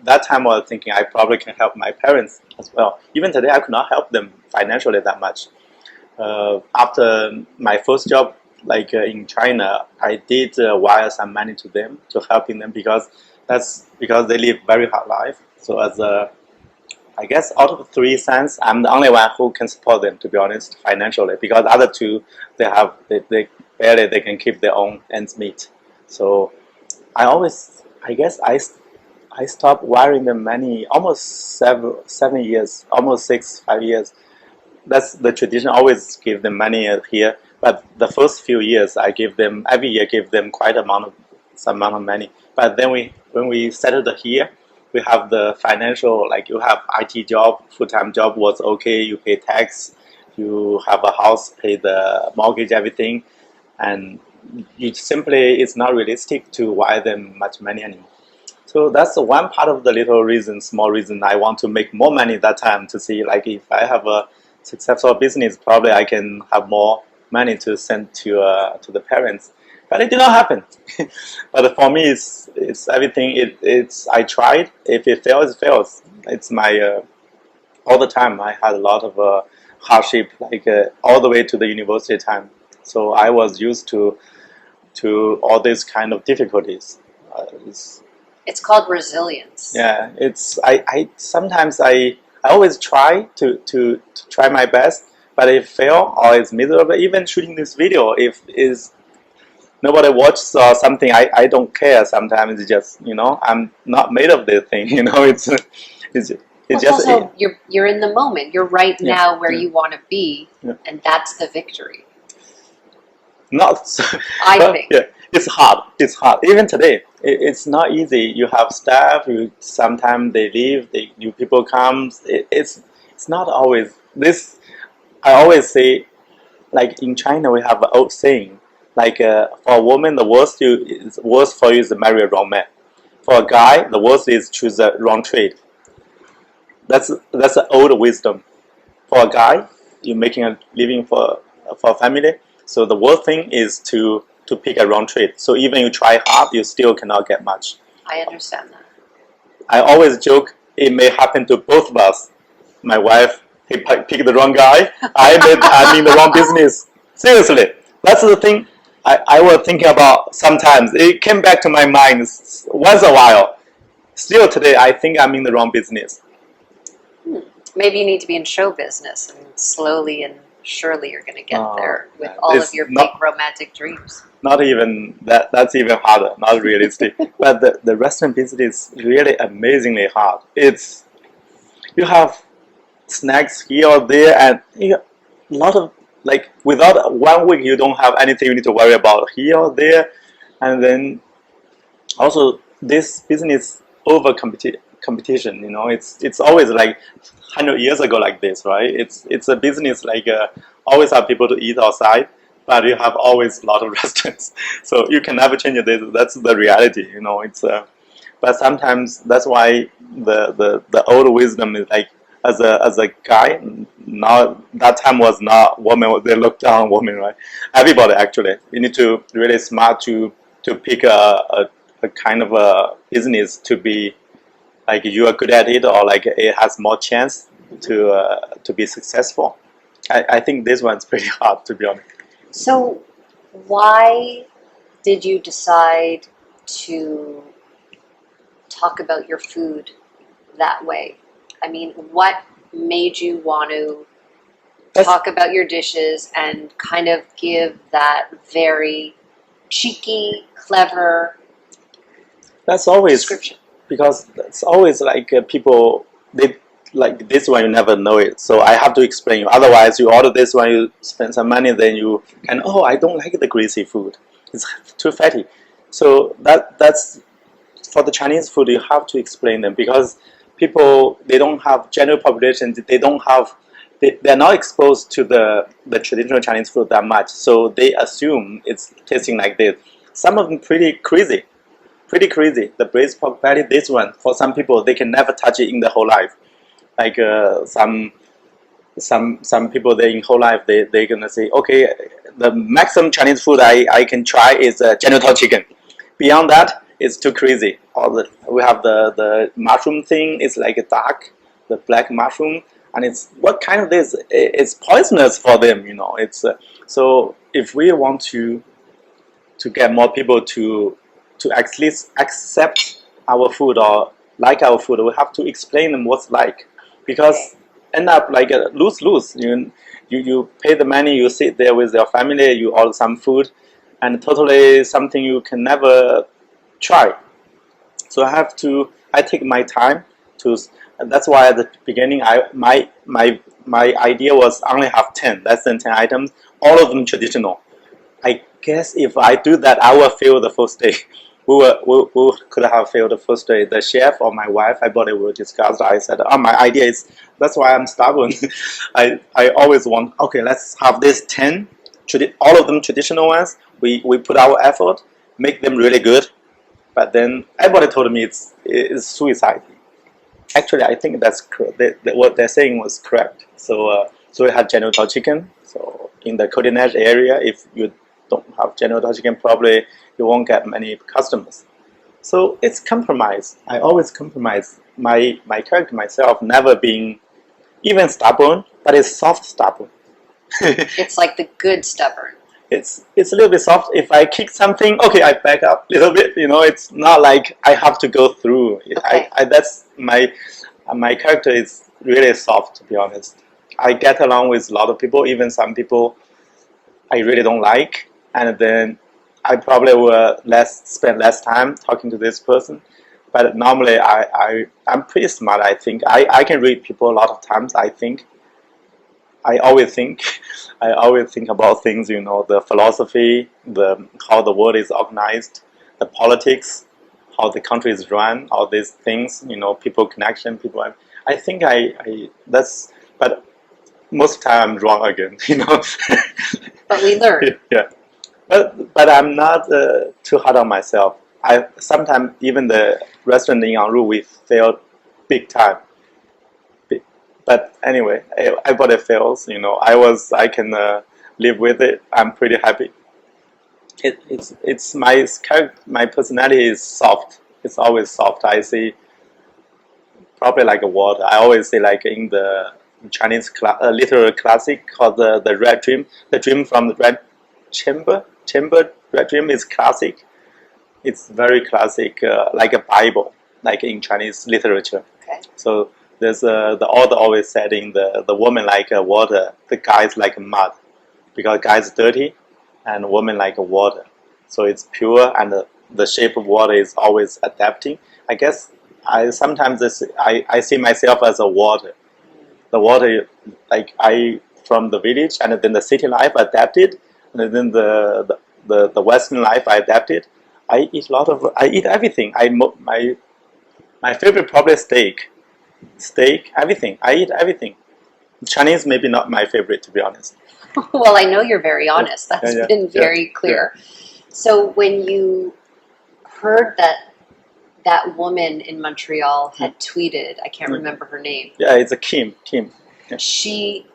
that time I was thinking I probably can help my parents as well. Even today I could not help them financially that much. After my first job, like in China, I did wire some money to them to helping them because they live very hard life. So as I guess out of 3 sons, I'm the only one who can support them, to be honest, financially, because the other two they barely they can keep their own ends meet. So I guess I stopped wiring them money almost 7 years, almost 5 years. That's the tradition. Always give them money here, but the first few years I give them every year give them quite some amount of money. But then when we settled here, we have the financial, like you have IT job, full-time job was okay. You pay tax, you have a house, pay the mortgage, everything, and you simply it's not realistic to wire them much money anymore. So that's one part of the small reason I want to make more money that time to see like if I have a successful business, probably I can have more money to send to the parents. But it did not happen. But for me, it's everything. It's I tried. If it fails, it fails. It's my all the time. I had a lot of hardship, like all the way to the university time. So I was used to all these kind of difficulties. It's called resilience. Yeah, it's I sometimes I always try to try my best, but if fail or it's miserable. Even shooting this video, if is nobody watches or something, I don't care. Sometimes it's just I'm not made of this thing. It's Well, just also you're in the moment. You're right now where you want to be, Yeah. and that's the victory. not. I think. Yeah, it's hard. It's hard. Even today, it's not easy. You have staff. Sometimes they leave. New people come. It's not always this. I always say, like in China, we have an old saying, like for a woman, the worst for you is to marry a wrong man. For a guy, the worst is choose the wrong trade. That's an old wisdom. For a guy, you're making a living for a family. So the worst thing is to pick a wrong trade. So even you try hard, you still cannot get much. I understand that. I always joke it may happen to both of us. My wife, he picked the wrong guy. I'm in the wrong business. Seriously, that's the thing I was thinking about sometimes. It came back to my mind once a while. Still today, I think I'm in the wrong business. Maybe you need to be in show business, and slowly and surely you're going to get there with all of your big romantic dreams. Not even that. That's even harder. Not realistic. But the restaurant business is really amazingly hard. You have snacks here or there, and a lot of like without 1 week you don't have anything you need to worry about here or there, and then also this business over competition. It's always like 100 years ago like this, right? It's a business like always have people to eat outside, but you have always a lot of restaurants, so you can never change this. That's the reality. It's but sometimes that's why the old wisdom is like as a guy. Now that time was not women. They looked down on women, right? Everybody actually. You need to really smart to pick a kind of a business to be like you are good at it, or like it has more chance to be successful. I think this one's pretty hard, to be honest. So why did you decide to talk about your food that way? I mean, what made you want to talk about your dishes and kind of give that very cheeky, clever That's always description? because it's always like people they like this one you never know it, so I have to explain you. Otherwise, you order this one, you spend some money, then you can I don't like the greasy food. It's too fatty. So that's for the Chinese food. You have to explain them because people they don't have general population. They're not exposed to the traditional Chinese food that much, so they assume it's tasting like this. Some of them pretty crazy. The braised pork patty, this one, for some people, they can never touch it in their whole life. Like some people, they in whole life, they're gonna say, okay, the maximum Chinese food I can try is genital chicken. Beyond that, it's too crazy. We have the mushroom thing. It's like a dark, the black mushroom, and it's what kind of this? It's poisonous for them, you know. It's so if we want to get more people to at least accept our food or like our food, we have to explain them what's like, because end up like a lose-lose. You pay the money, you sit there with your family, you order some food, and totally something you can never try. So I take my time to, and that's why at the beginning my idea was only have 10, less than 10 items, all of them traditional. I guess if I do that, I will fail the first day. We could have failed the first day. The chef or my wife, I thought they were discussed. I said, oh, my idea is, that's why I'm stubborn. I always want, okay, let's have this 10, all of them traditional ones. We put our effort, make them really good. But then everybody told me it's suicide. Actually, I think that's what they're saying was correct. So we had genital chicken. So in the Cutting Edge area, if you don't have genital chicken, probably you won't get many customers. So it's compromise. I always compromise. My character myself never being even stubborn, but it's soft stubborn. It's like the good stubborn. It's a little bit soft. If I kick something, okay, I back up a little bit. You know, it's not like I have to go through. Okay. That's my character is really soft, to be honest. I get along with a lot of people, even some people I really don't like, and then I probably will spend less time talking to this person. But normally I'm pretty smart. I think I can read people a lot of times. I always think about things, you know, the philosophy, how the world is organized, the politics, how the country is run, all these things, you know, people connection, people. I think that's, but most of the time I'm wrong again, you know. But we learn. Yeah, but I'm not too hard on myself. I sometimes even the restaurant in Yangru, we failed big time. But anyway, everybody fails, you know. I can live with it. I'm pretty happy. It's my personality is soft. It's always soft. I see probably like a water. I always say like in the Chinese literary classic called the Red Dream. The Dream from the Red Chamber. Red Dream is classic. It's very classic, like a Bible, like in Chinese literature. Okay. So there's the author always said in the woman like water, the guy's like mud, because guy's dirty, and woman like water. So it's pure, and the shape of water is always adapting. I guess I see myself as a water. The water, like from the village, and then the city life adapted, and then the Western life I adapted. I eat everything. My favorite probably steak, everything. I eat everything. Chinese maybe not my favorite, to be honest. Well, I know you're very honest. That's been very clear. Yeah. So when you heard that woman in Montreal had tweeted, I can't remember her name. Yeah, it's a Kim. Yeah. She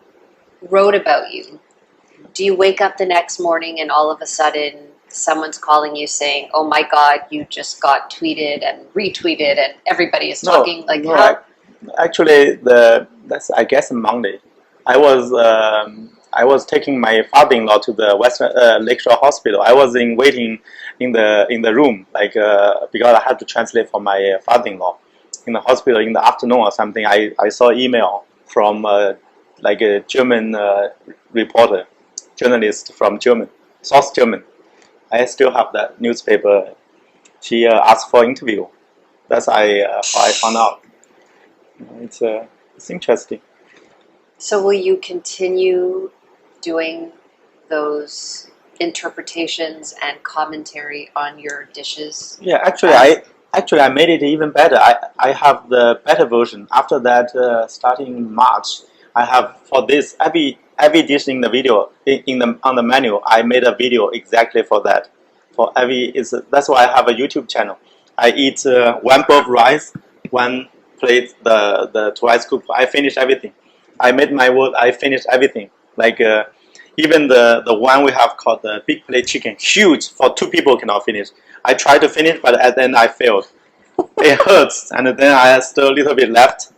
wrote about you. Do you wake up the next morning and all of a sudden someone's calling you saying, "Oh my God, you just got tweeted and retweeted, and everybody is talking"? Actually, that's I guess Monday. I was taking my father-in-law to the Western Lakeshore Hospital. I was waiting in the room, like because I had to translate for my father-in-law in the hospital in the afternoon or something. I saw email from like a German reporter, journalist from South German. I still have that newspaper. She asked for interview. That's how I found out. It's interesting. So will you continue doing those interpretations and commentary on your dishes? Yeah, actually, I made it even better. I have the better version. After that, starting in March, I have for this every dish in the video on the menu. I made a video exactly for that. For that's why I have a YouTube channel. I eat one bowl of rice, one plate the rice cook. I finished everything. I made my word. I finished everything. Like Even the one we have called the big plate chicken, huge, for 2 people cannot finish. I tried to finish, but at the end I failed. It hurts, and then I still a little bit left.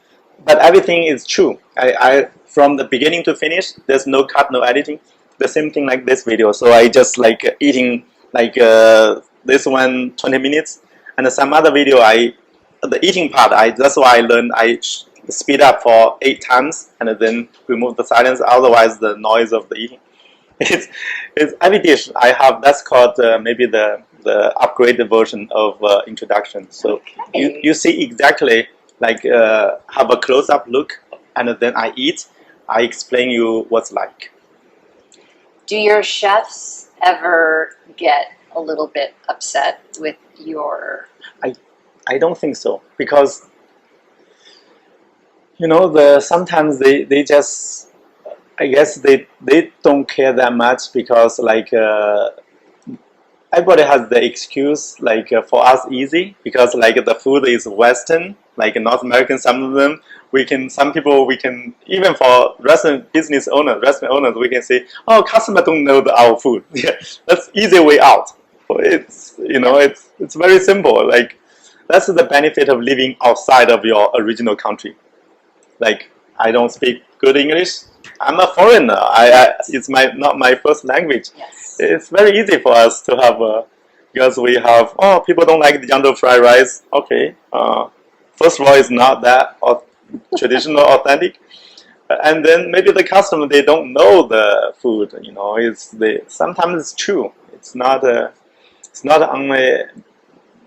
But everything is true. I from the beginning to finish, there's no cut, no editing. The same thing like this video. So I just like eating like this one 20 minutes, and some other video the eating part that's why I learned speed up for 8 times and then remove the silence. Otherwise, the noise of the eating. It's every dish I have. That's called maybe the upgraded version of introduction. So you see exactly like have a close-up look, and then I eat. I explain you what's like. Do your chefs ever get a little bit upset with your? I don't think so, because sometimes they just, I guess they don't care that much, because like everybody has the excuse, like for us easy, because like the food is Western, like North American. Some people we can, even for restaurant owners, we can say, oh, customer don't know our food. Yeah, that's easy way out. It's it's very simple. Like that's the benefit of living outside of your original country. Like I don't speak good English. I'm a foreigner. It's not my first language. Yes. It's very easy for us to have because we have people don't like the Yangzhou fried rice. Okay, first of all, it's not that traditional, authentic, and then maybe the customer, they don't know the food. Sometimes it's true. It's not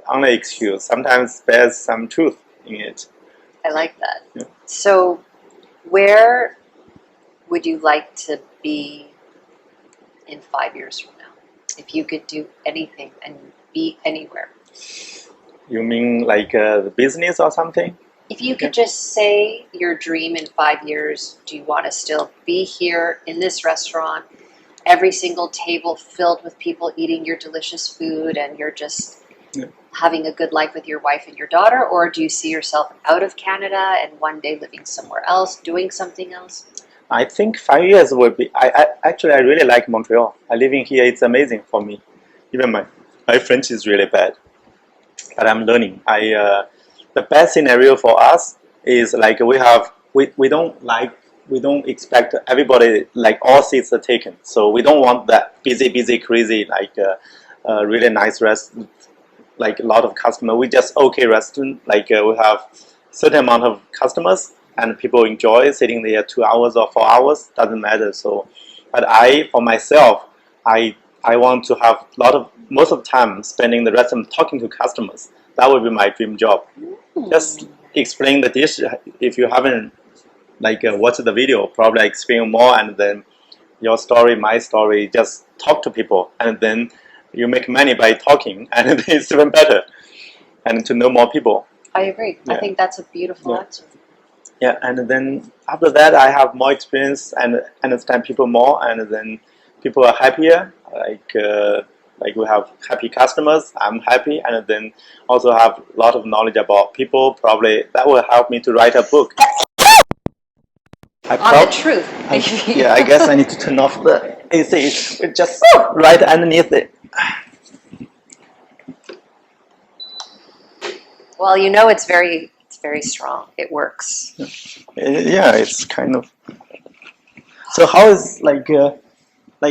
only excuse. Sometimes there's some truth in it. I like that. Yeah. So, where would you like to be in 5 years from now? If you could do anything and be anywhere. You mean like the business or something? If you could just say your dream in 5 years, do you want to still be here in this restaurant, every single table filled with people eating your delicious food, and you're just having a good life with your wife and your daughter? Or do you see yourself out of Canada and one day living somewhere else, doing something else? I think 5 years would be. I really like Montreal. Living here, it's amazing for me. Even my French is really bad, but I'm learning. The best scenario for us is like we don't expect everybody, like all seats are taken. So we don't want that busy, crazy, like really nice restaurant, like a lot of customers. We just okay restaurant, like we have certain amount of customers and people enjoy sitting there 2 hours or 4 hours, doesn't matter. So, but for myself, I want to have most of the time spending the restaurant talking to customers. That would be my dream job. Just explain the dish. If you haven't watched the video, probably explain more, and then your story, my story, just talk to people, and then you make money by talking, and it's even better, and to know more people. I agree. Yeah. I think that's a beautiful answer. Yeah, and then after that, I have more experience and understand people more, and then people are happier. Like we have happy customers, I'm happy, and then also have a lot of knowledge about people. Probably that will help me to write a book. The truth. Yeah, I guess I need to turn off the AC. Just right underneath it. Well, it's very strong. It works. Yeah, it's kind of. So how is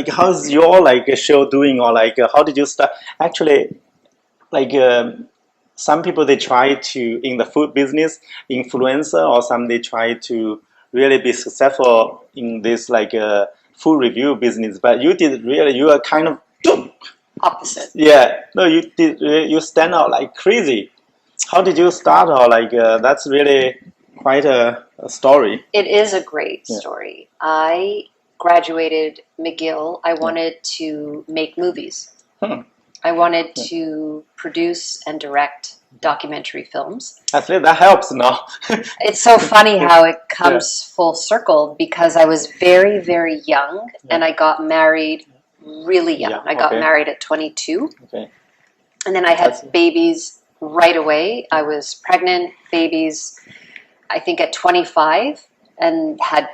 how's your show doing, or how did you start? Actually, some people, they try to, in the food business, influencer, or some they try to really be successful in this food review business. But you are kind of opposite. Yeah, no, you stand out like crazy. How did you start? Or that's really quite a story. It is a great story. I graduated McGill. I wanted to make movies. I wanted to produce and direct documentary films. Actually, that helps now. It's so funny how it comes full circle, because I was very, very young and I got married really young. I got married at 22. Okay. And then I had babies right away. I was pregnant, babies, I think at 25. and had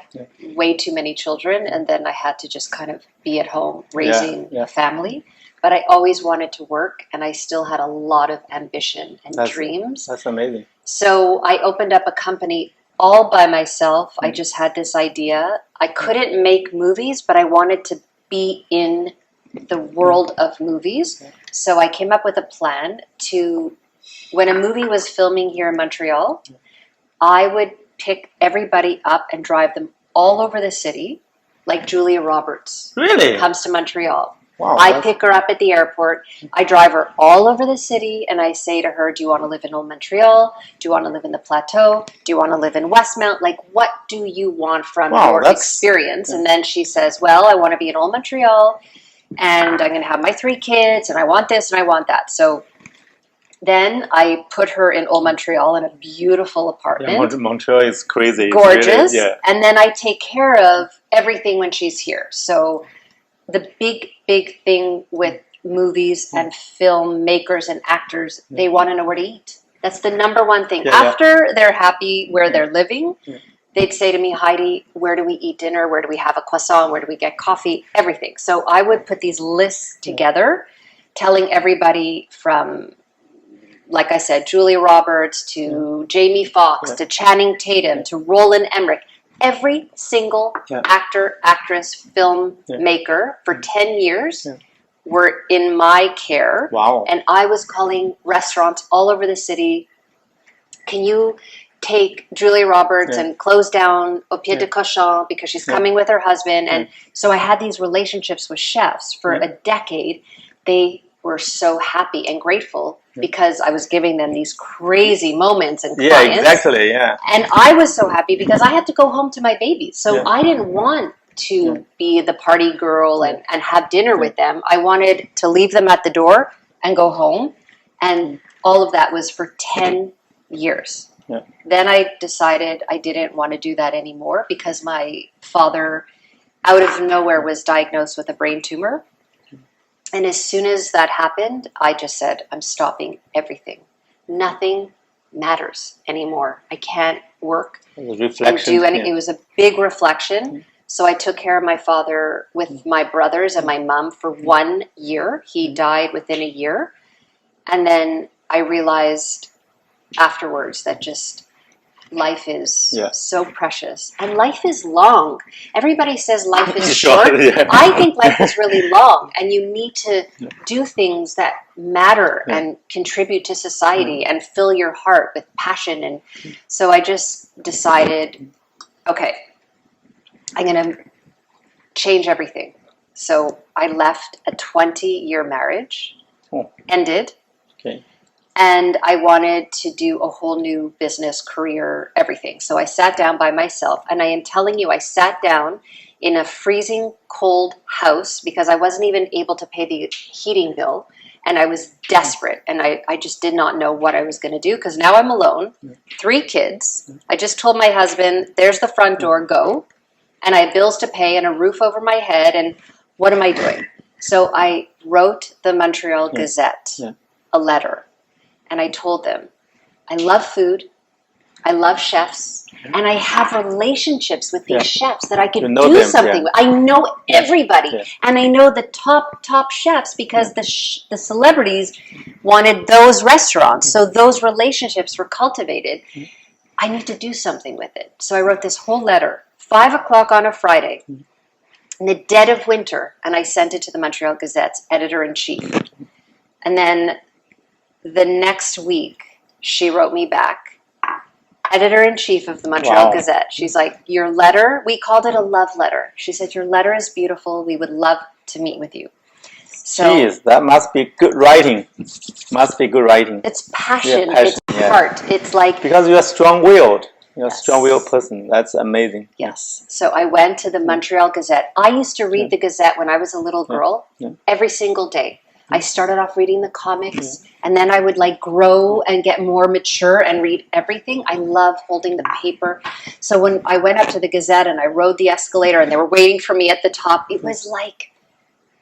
way too many children, and then I had to just kind of be at home raising a family. But I always wanted to work, and I still had a lot of ambition and dreams. That's amazing. So I opened up a company all by myself. I just had this idea. I couldn't make movies, but I wanted to be in the world of movies. So I came up with a plan to, when a movie was filming here in Montreal, I would pick everybody up and drive them all over the city, like Julia Roberts. Really? Comes to Montreal. Wow, I pick her up at the airport. I drive her all over the city, and I say to her, do you want to live in Old Montreal? Do you want to live in the Plateau? Do you want to live in Westmount? Like, what do you want from your experience? And then she says, well, I want to be in Old Montreal, and I'm going to have my 3 kids, and I want this, and I want that. So then I put her in Old Montreal in a beautiful apartment. Montreal is crazy. Gorgeous. Really, and then I take care of everything when she's here. So the big thing with movies and filmmakers and actors, they want to know where to eat. That's the number one thing. After they're happy where they're living, they'd say to me, Heidi, where do we eat dinner? Where do we have a croissant? Where do we get coffee? Everything. So I would put these lists together, telling everybody from, like I said, Julia Roberts to Jamie Foxx to Channing Tatum to Roland Emmerich. Every single actor, actress, filmmaker for 10 years were in my care. Wow. And I was calling restaurants all over the city. Can you take Julia Roberts and close down Au Pied de Cochon because she's coming with her husband? And so I had these relationships with chefs for a decade. They were so happy and grateful because I was giving them these crazy moments and clients. Yeah, exactly, And I was so happy because I had to go home to my babies. So I didn't want to be the party girl and have dinner with them. I wanted to leave them at the door and go home. And all of that was for 10 years. Then I decided I didn't want to do that anymore because my father, out of nowhere, was diagnosed with a brain tumor. And as soon as that happened, I just said, I'm stopping everything. Nothing matters anymore. I can't work and do anything. It was a big reflection. So I took care of my father with my brothers and my mom for 1 year. He died within a year. And then I realized afterwards that just life is so precious. And life is long. Everybody says life is short. I think life is really long. And you need to do things that matter and contribute to society and fill your heart with passion. And so I just decided, okay, I'm going to change everything. So I left a 20-year marriage, ended. And I wanted to do a whole new business, career, everything. So I sat down by myself. And I am telling you, I sat down in a freezing cold house because I wasn't even able to pay the heating bill. And I was desperate. And I just did not know what I was going to do because now I'm alone, 3 kids. I just told my husband, there's the front door, go. And I have bills to pay and a roof over my head. And what am I doing? So I wrote the Montreal Gazette a letter. And I told them, I love food, I love chefs, and I have relationships with these chefs that I could do something with. I know everybody, and I know the top chefs because the celebrities wanted those restaurants. So those relationships were cultivated. I need to do something with it. So I wrote this whole letter, 5 o'clock on a Friday, in the dead of winter, and I sent it to the Montreal Gazette's editor-in-chief. And then the next week, she wrote me back, editor-in-chief of the Montreal Gazette. She's like, your letter, we called it a love letter. She said, your letter is beautiful. We would love to meet with you. So, jeez, that must be good writing. Must be good writing. It's passion. It's heart. It's like... Because you're strong-willed. You're a strong-willed person. That's amazing. Yes. So I went to the Montreal Gazette. I used to read the Gazette when I was a little girl every single day. I started off reading the comics, and then I would like grow and get more mature and read everything. I love holding the paper. So when I went up to the Gazette and I rode the escalator and they were waiting for me at the top, it was like,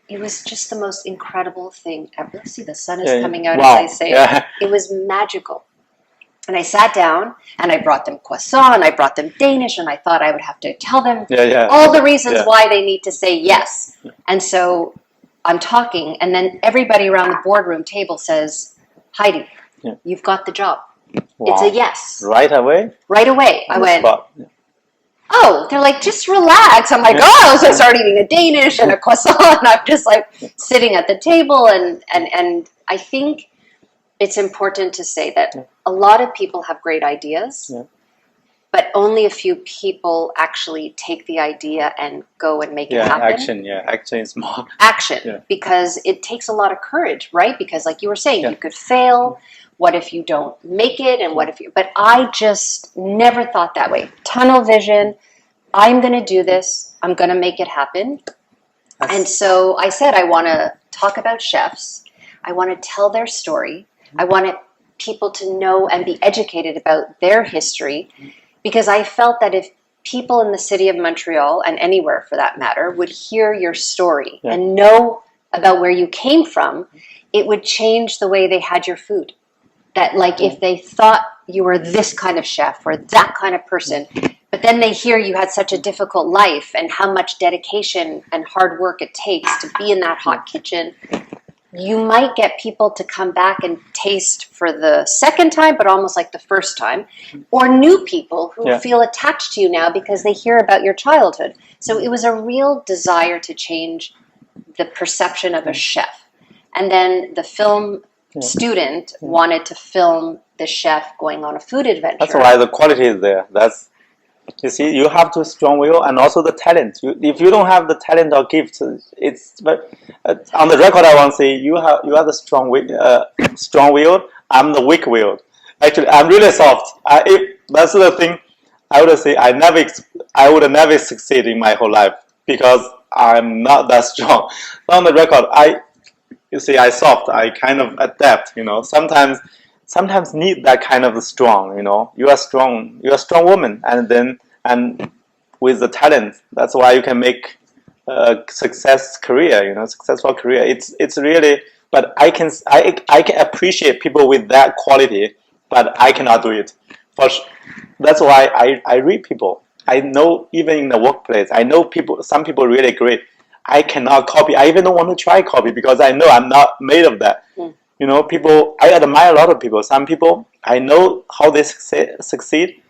it was just the most incredible thing ever. See, the sun is coming out as I say it. It was magical. And I sat down and I brought them croissant, I brought them Danish, and I thought I would have to tell them all the reasons why they need to say yes. And so I'm talking, and then everybody around the boardroom table says, Heidi, you've got the job. Wow. It's a yes. Right away? Right away. I went, oh, they're like, just relax. I'm like, oh, so I started eating a Danish and a croissant, and I'm just like sitting at the table. And I think it's important to say that a lot of people have great ideas, but only a few people actually take the idea and go and make it happen. Action is more. Action, because it takes a lot of courage, right? Because like you were saying, you could fail. What if you don't make it? And what if you... But I just never thought that way. Tunnel vision. I'm going to do this. I'm going to make it happen. And so I said, I want to talk about chefs. I want to tell their story. I wanted people to know and be educated about their history, because I felt that if people in the city of Montreal, and anywhere for that matter, would hear your story and know about where you came from, it would change the way they had your food. That like if they thought you were this kind of chef or that kind of person, but then they hear you had such a difficult life and how much dedication and hard work it takes to be in that hot kitchen, you might get people to come back and taste for the second time, but almost like the first time, or new people who feel attached to you now because they hear about your childhood. So it was a real desire to change the perception of a chef. And then the film student wanted to film the chef going on a food adventure. That's why the quality is there. You see, you have to strong will and also the talent. If you don't have the talent or gift, it's. But on the record, I want to say you are the strong willed. I'm the weak willed. Actually, I'm really soft. If that's the thing, I would say I would never succeed in my whole life because I'm not that strong. On the record, you see, I soft. I kind of adapt. Sometimes need that kind of strong. You are strong. You're a strong woman, and with the talent, that's why you can make a successful career. It's really. But I can appreciate people with that quality, but I cannot do it. That's why I read people. I know even in the workplace, I know some people really great. I cannot copy. I even don't want to try copy because I know I'm not made of that. People, I admire a lot of people. Some people, I know how they succeed.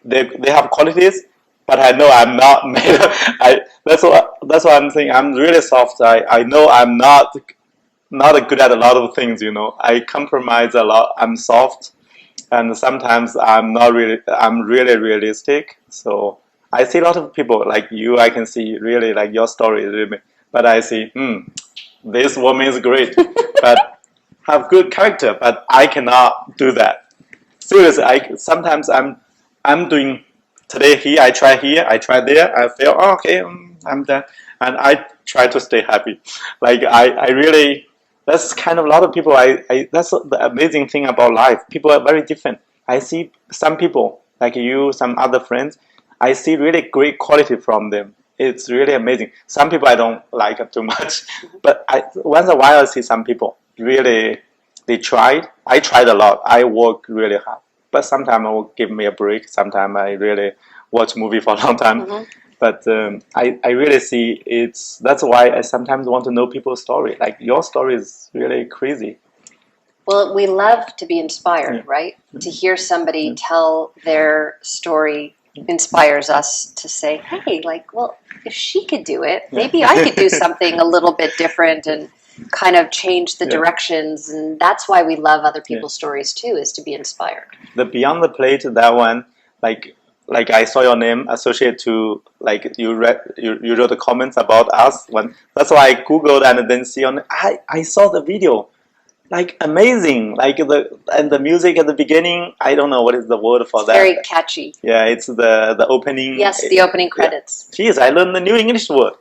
They have qualities, but I know I'm not made of. That's what I'm saying. I'm really soft. I know I'm not good at a lot of things. I compromise a lot. I'm soft, and sometimes I'm not really. I'm really realistic. So I see a lot of people like you. I can see really like your story, really, but I see, this woman is great, but have good character, but I cannot do that. Seriously, sometimes I'm doing today here, I try there, I feel okay, I'm done, and I try to stay happy. Like I really, that's kind of a lot of people. That's the amazing thing about life. People are very different. I see some people like you, some other friends. I see really great quality from them. It's really amazing. Some people I don't like it too much, but once in a while I see some people really, they tried. I tried a lot. I work really hard, but sometimes I will give me a break. Sometimes I really watch movie for a long time. But I really see that's why I sometimes want to know people's story. Like your story is really crazy. Well, we love to be inspired, right? To hear somebody tell their story inspires us to say, hey, well, if she could do it, maybe I could do something a little bit different and kind of change the directions. And that's why we love other people's stories too, is to be inspired. The Beyond the Plate, that one, like I saw your name associated to, like you wrote the comments about us. That's why I Googled and then see I saw the video. Like amazing, like the music at the beginning. I don't know what is the word for that. Very catchy. Yeah, it's the opening. Yes, the opening credits. Jeez, I learned the new English word.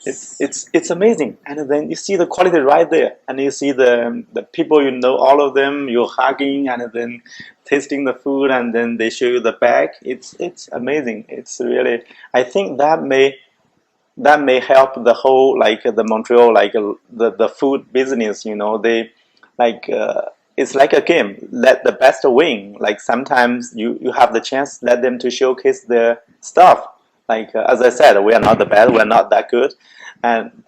It's amazing, and then you see the quality right there, and you see the people, all of them. You're hugging and then tasting the food, and then they show you the bag. It's amazing. It's really. I think that may help the whole the Montreal the food business. They it's like a game. Let the best win. Like sometimes you have the chance, let them to showcase their stuff. Like as I said, we are not the best, we're not that good,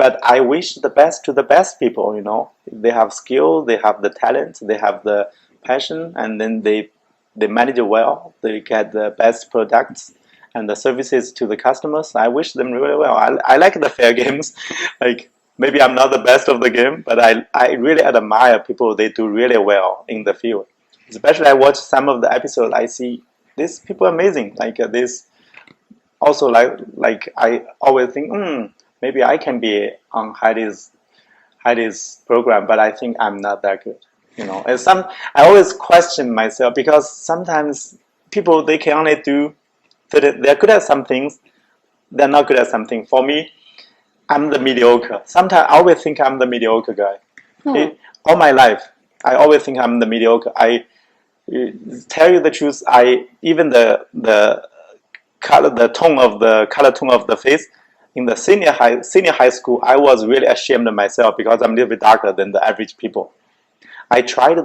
but I wish the best to the best people. You know, they have skill, they have the talent, they have the passion, and then they manage it well. They get the best products and the services to the customers. I wish them really well. I like the fair games. Like maybe I'm not the best of the game, but I really admire people. They do really well in the field. Especially I watch some of the episodes. I see these people amazing. Like this. Also, like I always think, maybe I can be on Heidi's program, but I think I'm not that good. You know, and I always question myself because sometimes people they can only do they're good at some things, they're not good at something. For me, I'm the mediocre. Sometimes I always think I'm the mediocre guy. All my life, I always think I'm the mediocre. I tell you the truth. Even the color tone of the face in the senior high school, I was really ashamed of myself because I'm a little bit darker than the average people. I tried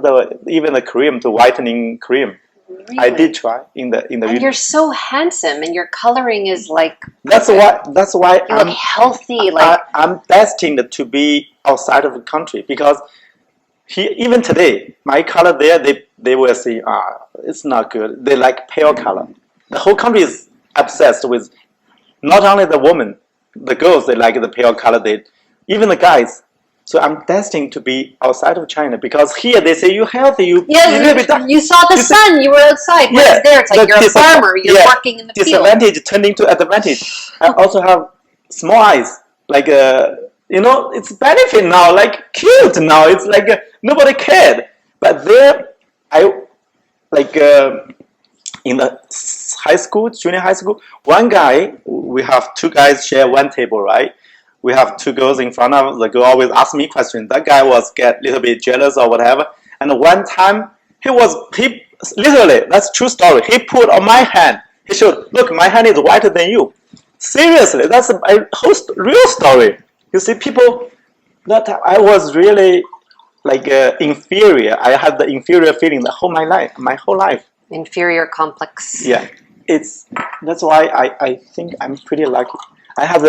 even the cream to whitening cream. Really? I did try in the. And you're so handsome, and your coloring is like. That's why you look healthy. I'm destined to be outside of the country because even today my color there they will say it's not good. They like pale color. The whole country is obsessed with not only the women, the girls they like the pale color. Even the guys. So I'm destined to be outside of China because here they say you're healthy. You saw the sun. You were outside. Whereas there, it's like you're a farmer. You're working in the field. Disadvantage turning to advantage. I also have small eyes. Like it's benefit now. Like cute now. It's like nobody cared. But there, in the junior high school, one guy. We have two guys share one table, right? We have two girls in front of us. The girl always asks me questions. That guy get a little bit jealous or whatever. And one time, he literally, that's true story. He put on my hand. He showed, look, my hand is whiter than you. Seriously, that's a whole real story. You see, people, that time I was really inferior. I had the inferior feeling my whole life. Inferior complex. Yeah, that's why I think I'm pretty lucky. I have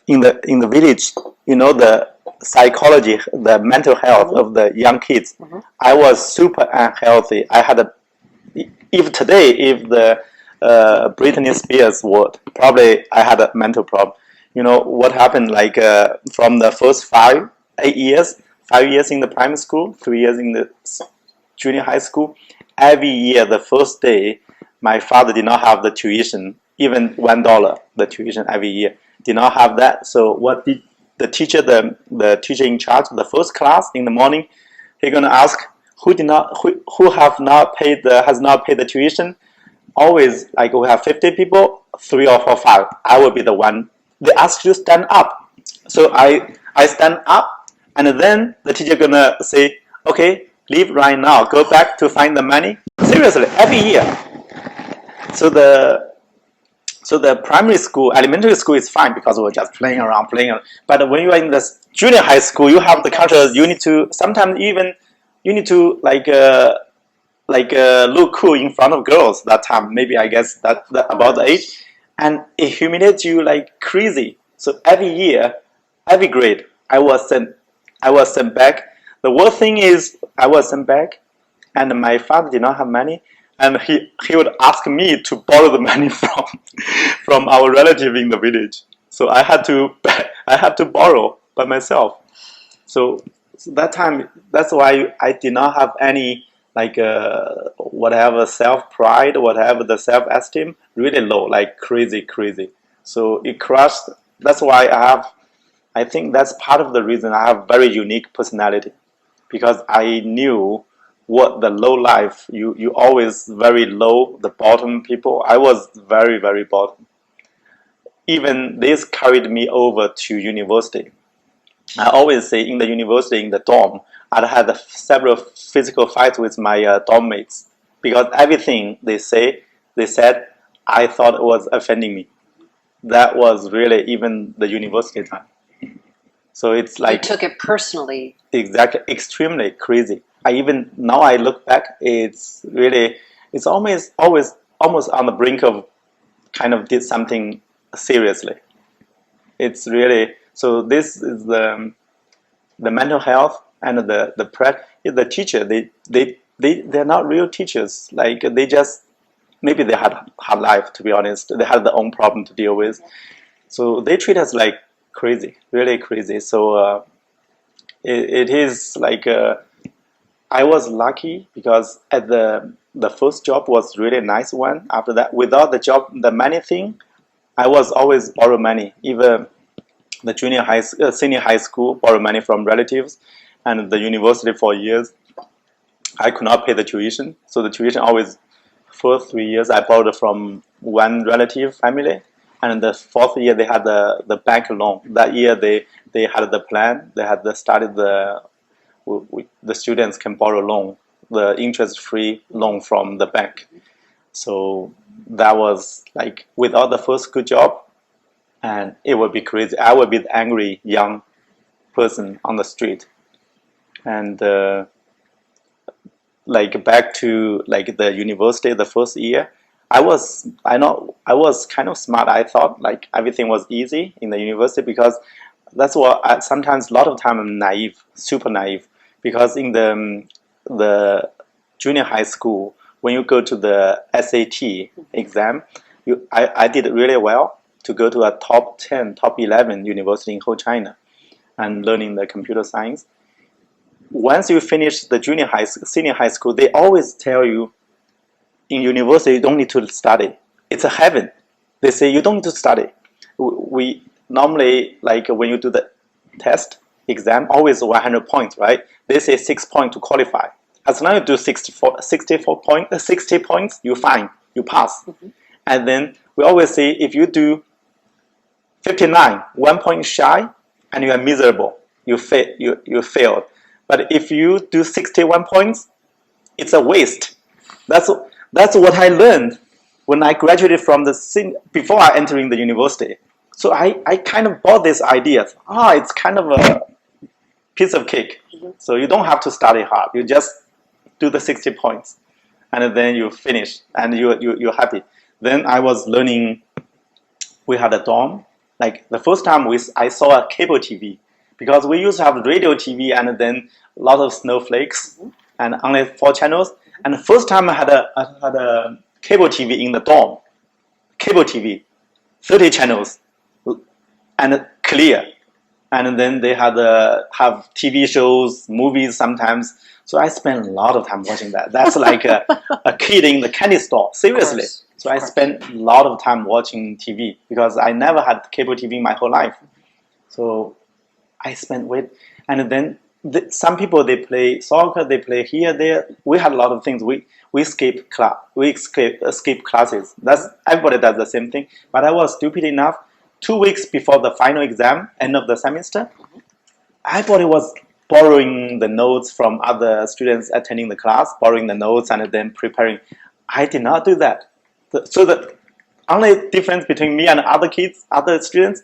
in the village, the psychology, the mental health of the young kids. I was super unhealthy. I had if the Britney Spears word, probably I had a mental problem. You know what happened? From the first 5 years in the primary school, 3 years in the junior high school. Every year, the first day, my father did not have the tuition, even $1 the tuition every year. Did not have that. So what did the teacher, the teacher in charge, the first class in the morning, he's gonna ask who has not paid the tuition. Always we have 50 people, 3 or 4, 5. I will be the one. They ask you to stand up. So I stand up, and then the teacher gonna say, okay, leave right now. Go back to find the money. Seriously, every year. So the primary school, elementary school is fine because we're just playing around. But when you are in the junior high school, you have the culture. You need to sometimes even look cool in front of girls. That time, maybe I guess that about the age, and it humiliates you like crazy. So every year, every grade, I was sent back. The worst thing is I was sent back, and my father did not have money. And he would ask me to borrow the money from our relative in the village. So I had to borrow by myself. So that time, that's why I did not have any whatever self-pride, whatever the self-esteem, really low, like crazy. So it crushed. That's why I think that's part of the reason I have very unique personality, because I knew what the low life, you always very low, the bottom people. I was very, very bottom. Even this carried me over to university. I always say in the university, in the dorm, I had several physical fights with my dorm mates because everything they said, I thought was offending me. That was really even the university time. So it's like you took it personally. exactly extremely crazy. Now I look back, it's almost on the brink of kind of did something seriously. It's really so. This is the mental health and the teacher. They're not real teachers. Like they just maybe they had hard life, to be honest. They had their own problem to deal with. So they treat us like crazy, really crazy. So it is like I was lucky because at the first job was really nice one. After that, without the job, the money thing, I was always borrow money. Even the senior high school, borrow money from relatives, and the university for years, I could not pay the tuition. So the tuition always, first 3 years, I borrowed from one relative family, and the fourth year they had the bank loan. That year they had the plan. They had started the students can borrow loan, the interest-free loan from the bank. So that was like without the first good job, and it would be crazy. I would be the angry young person on the street, and like back to like the university, the first year, I was kind of smart. I thought like everything was easy in the university because that's what sometimes a lot of time I'm naive, super naive, because in the junior high school, when you go to the SAT exam, I did really well to go to a top 10, top 11 university in whole China and learning the computer science. Once you finish the senior high school, they always tell you in university you don't need to study. It's a heaven. They say you don't need to study. We normally, like when you do the test exam, always 100 points, right? They say 6 points to qualify. As long as you do 60 points, you're fine, you pass. And then we always say if you do 59, 1 point shy, and you are miserable, you failed. But if you do 61 points, it's a waste. That's what I learned when I graduated from before I entering the university. So I kind of bought this idea. It's kind of a piece of cake. So you don't have to study hard. You just do the 60 points, and then you finish, and you're happy. Then I was learning. We had a dorm. Like the first time I saw a cable TV, because we used to have radio TV and then a lot of snowflakes and only 4 channels. And the first time I had a cable TV in the dorm, cable TV, 30 channels, and clear. And then they had have TV shows, movies sometimes. So I spent a lot of time watching that. That's like a kid in the candy store, seriously. So I spent a lot of time watching TV because I never had cable TV my whole life. So I spent and then some people, they play soccer, they play here, there. We had a lot of things. We skip class, skip classes. Everybody does the same thing. But I was stupid enough. 2 weeks before the final exam, end of the semester, everybody was borrowing the notes from other students attending the class, borrowing the notes and then preparing. I did not do that. So the only difference between me and other students,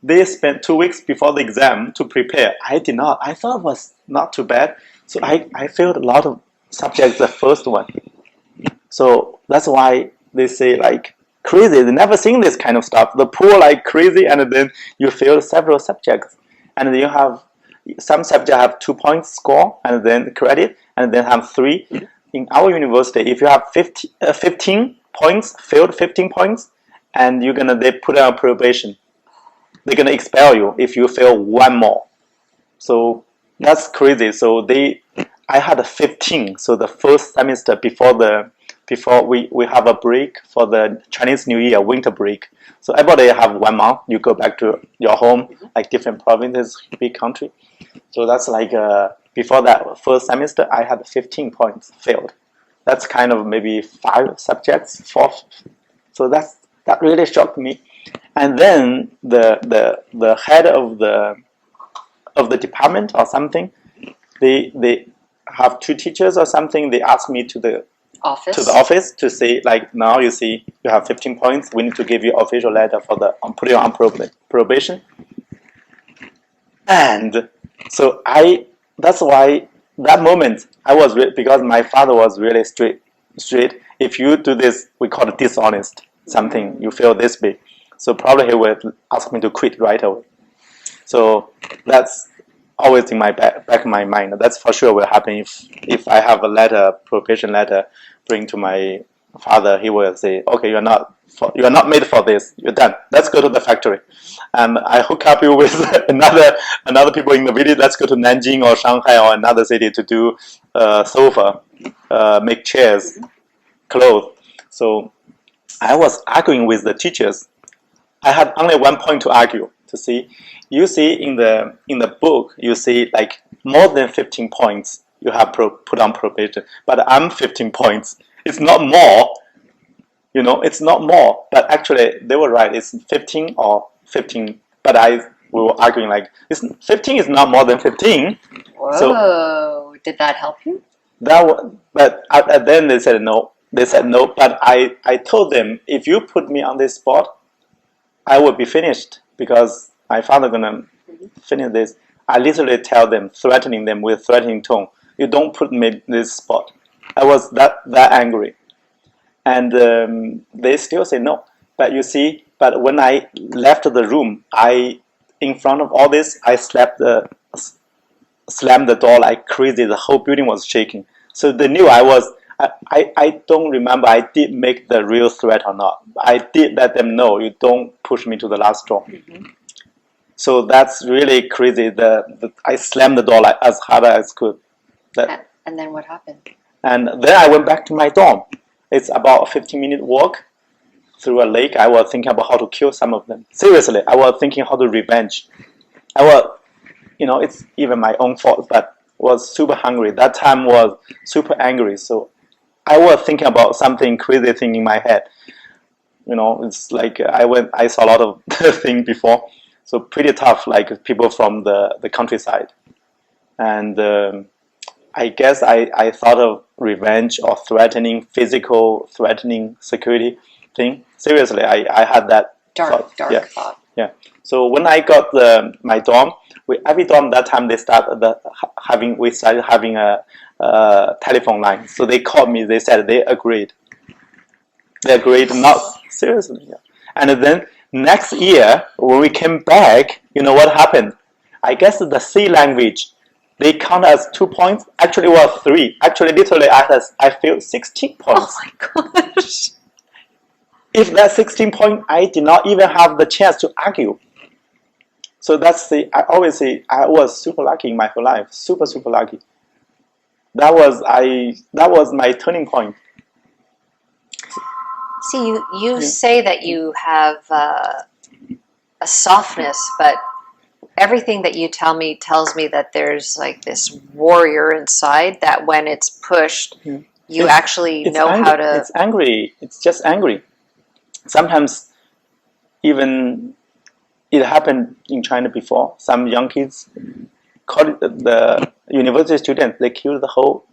they spent 2 weeks before the exam to prepare. I did not. I thought it was not too bad. So I failed a lot of subjects the first one. So that's why they say like crazy. They never seen this kind of stuff. The poor like crazy, and then you fail several subjects, and then you have some subjects have 2 points score and then credit, and then have 3. In our university, if you have 15 points, failed 15 points, and they put on probation. They're gonna expel you if you fail 1 more. So that's crazy. So I had a 15. So the first semester before we have a break for the Chinese New Year, winter break. So everybody have 1 month. You go back to your home, like different provinces, big country. So that's like before that first semester, I had 15 points failed. That's kind of maybe 5 subjects, 4. So that really shocked me. And then the head of the department or something, they have 2 teachers or something. They asked me to the office to say like, now you see you have 15 points. We need to give you official letter for put you on probation. And so that's why that moment I was because my father was really strict. If you do this, we call it dishonest. Something you feel this big, so probably he would ask me to quit right away. So that's always in my back of my mind. That's for sure will happen if I have a letter, probation letter, bring to my father. He will say, "Okay, you are not made for this. You're done. Let's go to the factory." And I hook up you with another people in the village. Let's go to Nanjing or Shanghai or another city to do sofa, make chairs, clothes. So I was arguing with the teachers. I had only one point to argue. To see, you see in the book, you see like more than 15 points you have put on probation, but I'm 15 points. It's not more. It's not more. But actually, they were right. It's 15 or 15. But we were arguing like 15 is not more than 15. Whoa! So, did that help you? But then they said no. They said no. But I told them, if you put me on this spot, I would be finished because my father gonna finish this. I literally tell them, threatening them with threatening tone. You don't put me in this spot. I was that angry, and they still say no. But you see, but when I left the room, in front of all this, I slammed the door like crazy. The whole building was shaking. So they knew I was. I don't remember I did make the real threat or not. I did let them know, you don't push me to the last straw. So that's really crazy. I slammed the door like as hard as I could. And then what happened? And then I went back to my dorm. It's about a 15-minute walk through a lake. I was thinking about how to kill some of them. Seriously, I was thinking how to revenge. It's even my own fault, but was super hungry. That time was super angry. So I was thinking about something crazy thing in my head. It's like I saw a lot of things before. So pretty tough, like people from the countryside. And I guess I thought of revenge or physical threatening security thing. Seriously, I had that dark thought. Yeah. So when I got my dorm, every dorm that time we started having a telephone line. So they called me. They said they agreed. They agreed not seriously. Yeah. And then next year when we came back, you know what happened? I guess the C language, they count as 2 points. Actually, it was 3. Actually, literally, I feel 16 points. Oh my gosh! If that 16 point, I did not even have the chance to argue. So I always say I was super lucky in my whole life. Super, super lucky. That was my turning point. See, you say that you have a softness, but everything that you tell me tells me that there's like this warrior inside that when it's pushed, you actually know how to... It's angry. It's just angry. Sometimes even it happened in China before. Some young kids, the university students, they killed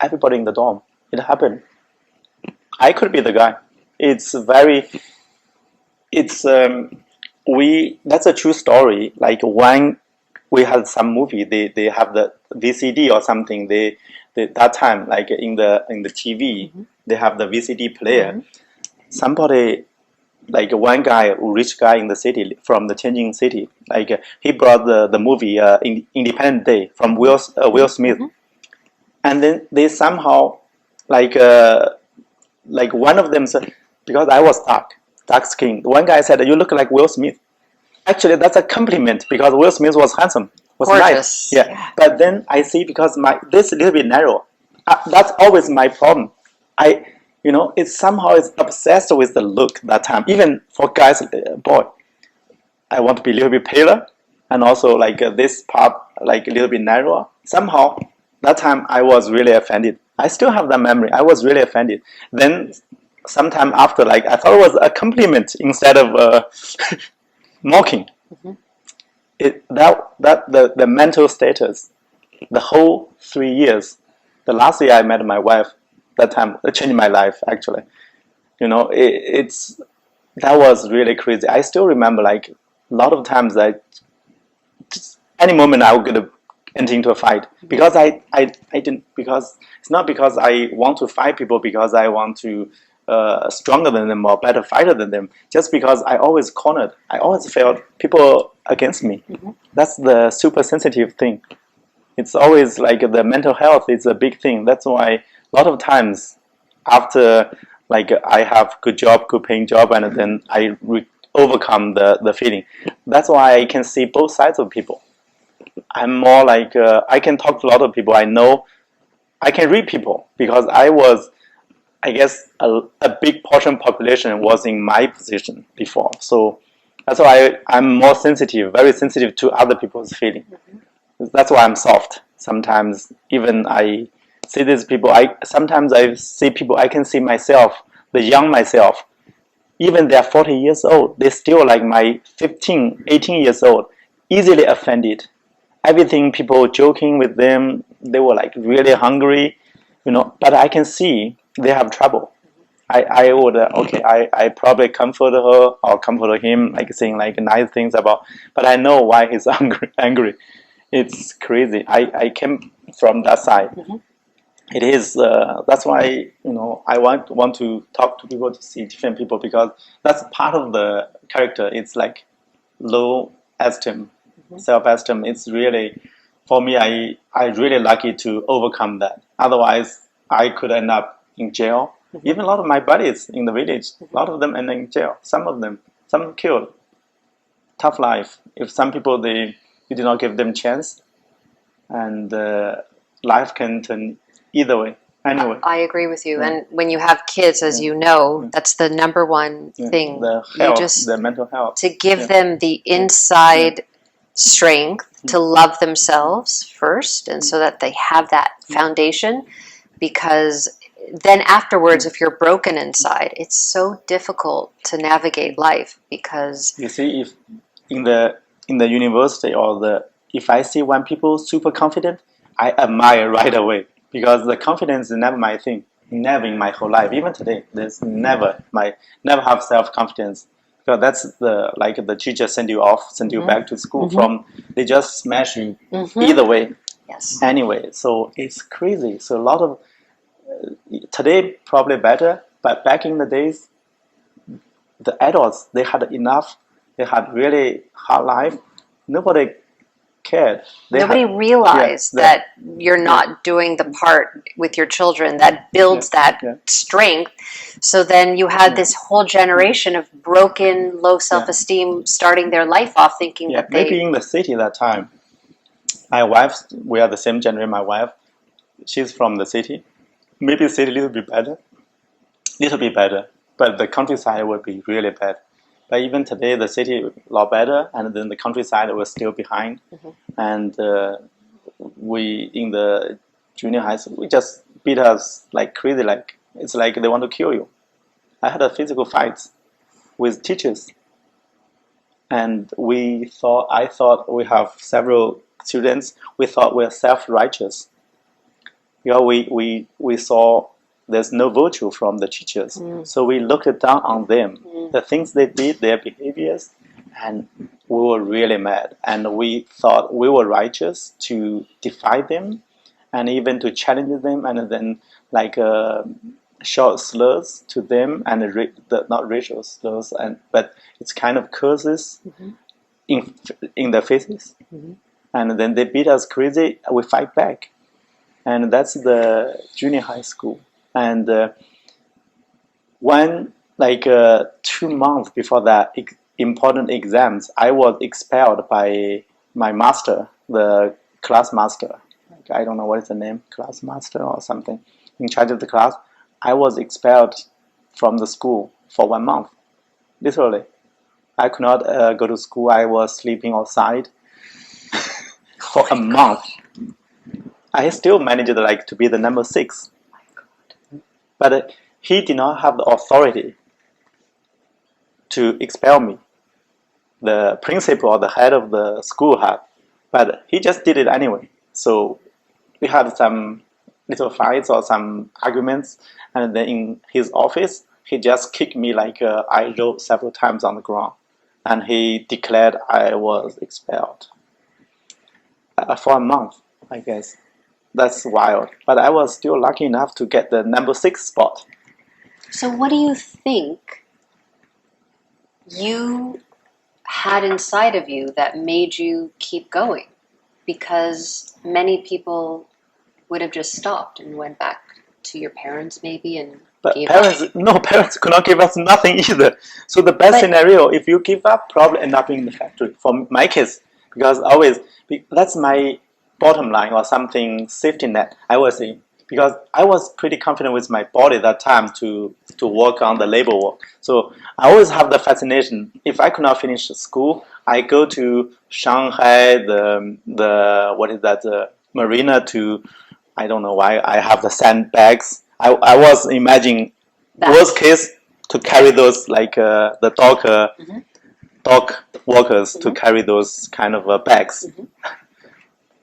everybody in the dorm. It happened. I could be the guy. That's a true story. Like when we had some movie, they have the VCD or something. That time, like in the TV, they have the VCD player. Somebody, like one guy, rich guy in the city from the Tianjin city, like he brought the movie Independence Day from Will Smith, and then they somehow like one of them said, because I was dark skin. One guy said, "You look like Will Smith." Actually, that's a compliment because Will Smith was handsome, was gorgeous. Nice. Yeah. But then I see because this a little bit narrow. That's always my problem. It's somehow obsessed with the look that time. Even for guys, boy, I want to be a little bit paler, and also like this part like a little bit narrower. Somehow that time I was really offended. I still have that memory. I was really offended. Then sometime after, like I thought it was a compliment instead of mocking. The mental status, the whole 3 years. The last year I met my wife. That time it changed my life actually. That was really crazy. I still remember like a lot of times any moment I would enter into a fight because I didn't, because it's not because I want to fight people because I want to stronger than them or better fighter than them, just because I always cornered. I always felt people against me. That's the super sensitive thing. It's always like the mental health is a big thing. That's why a lot of times after like I have good job, good paying job, and then I overcome the feeling. That's why I can see both sides of people. I'm more like I can talk to a lot of people. I know I can read people because I guess a big portion population was in my position before. So that's why I'm more sensitive, very sensitive to other people's feeling. That's why I'm soft. Sometimes even I see these people, sometimes I see people, I can see myself, the young myself, even they're 40 years old, they still like my 15, 18 years old, easily offended. Everything people joking with them, they were like really hungry, but I can see they have trouble. I would, I probably comfort her or comfort him, like saying like nice things about, but I know why he's angry. It's crazy. I came from that side. It is, that's why, I want to talk to people to see different people because that's part of the character. It's like low esteem, self-esteem. It's really, for me, I really lucky to overcome that. Otherwise, I could end up in jail. Even a lot of my buddies in the village, a lot of them end in jail. Some killed. Tough life. If some people, you did not give them chance, and life can turn either way. Anyway, I agree with you. And when you have kids, as you know, that's the number one thing. The health, the mental health. To give them the inside strength to love themselves first, and so that they have that foundation, because then afterwards, if you're broken inside, it's so difficult to navigate life. Because you see, if in the university or if I see one people super confident, I admire right away because the confidence is never my thing. Never in my whole life. Even today, there's never have self confidence because that's the teacher send you back to school from, they just smash you either way. Yes. Anyway, so it's crazy. So a lot of today probably better, but back in the days, the adults, they had enough. They had really hard life. Nobody cared. Nobody realized that you're not doing the part with your children that builds that strength. So then you had this whole generation of broken, low self-esteem starting their life off thinking that they... Maybe in the city that time. My wife, we are the same generation. My wife, she's from the city. Maybe the city a little bit better. But the countryside would be really bad. But even today, the city is a lot better, and then the countryside was still behind. And we, in the junior high school, we just beat us like crazy. Like it's like they want to kill you. I had a physical fight with teachers, and I thought we have several students. We thought we're self-righteous. We saw there's no virtue from the teachers. So we looked down on them, the things they did, their behaviors, and we were really mad. And we thought we were righteous to defy them and even to challenge them, and then like shout slurs to them, and not racial slurs, but it's kind of curses in their faces. And then they beat us crazy, we fight back. And that's the junior high school. And 2 months before that important exams, I was expelled by my master, the class master. I don't know what is the name, class master or something, in charge of the class. I was expelled from the school for 1 month, literally. I could not go to school. I was sleeping outside for a month. I still managed to be the number 6. But he did not have the authority to expel me. The principal or the head of the school had, but he just did it anyway. So we had some little fights or some arguments, and then in his office, he just kicked me I rolled several times on the ground, and he declared I was expelled. for a month, I guess. That's wild. But I was still lucky enough to get the number 6 spot. So what do you think you had inside of you that made you keep going? Because many people would have just stopped and went back to your parents maybe and But gave parents, up. no, parents could not give us nothing either. So the best scenario, if you give up, probably end up in the factory. For my case, because always that's my bottom line or something safety net. I was saying because I was pretty confident with my body that time to work on the labor work. So I always have the fascination. If I could not finish school, I go to Shanghai, the what is that, the marina to, I don't know why I have the sandbags. I was imagining worst case to carry those like the dog workers to carry those kind of bags.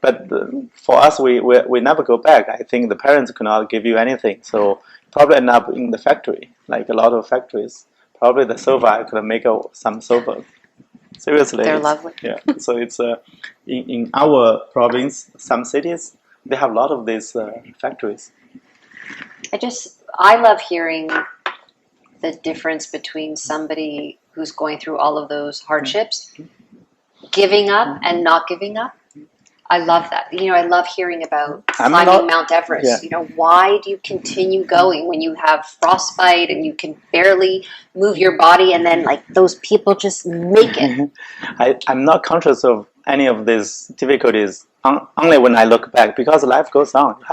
But for us, we never go back. I think the parents could not give you anything, so probably end up in the factory, like a lot of factories. Probably the sofa, I could make some sofa. Seriously, They're lovely. Yeah, so it's in our province, some cities they have a lot of these factories. I love hearing the difference between somebody who's going through all of those hardships, giving up and not giving up. I love that. I love hearing about climbing Mount Everest. Yeah. Why do you continue going when you have frostbite and you can barely move your body, and then like those people just make it? I'm not conscious of any of these difficulties only when I look back, because life goes on. You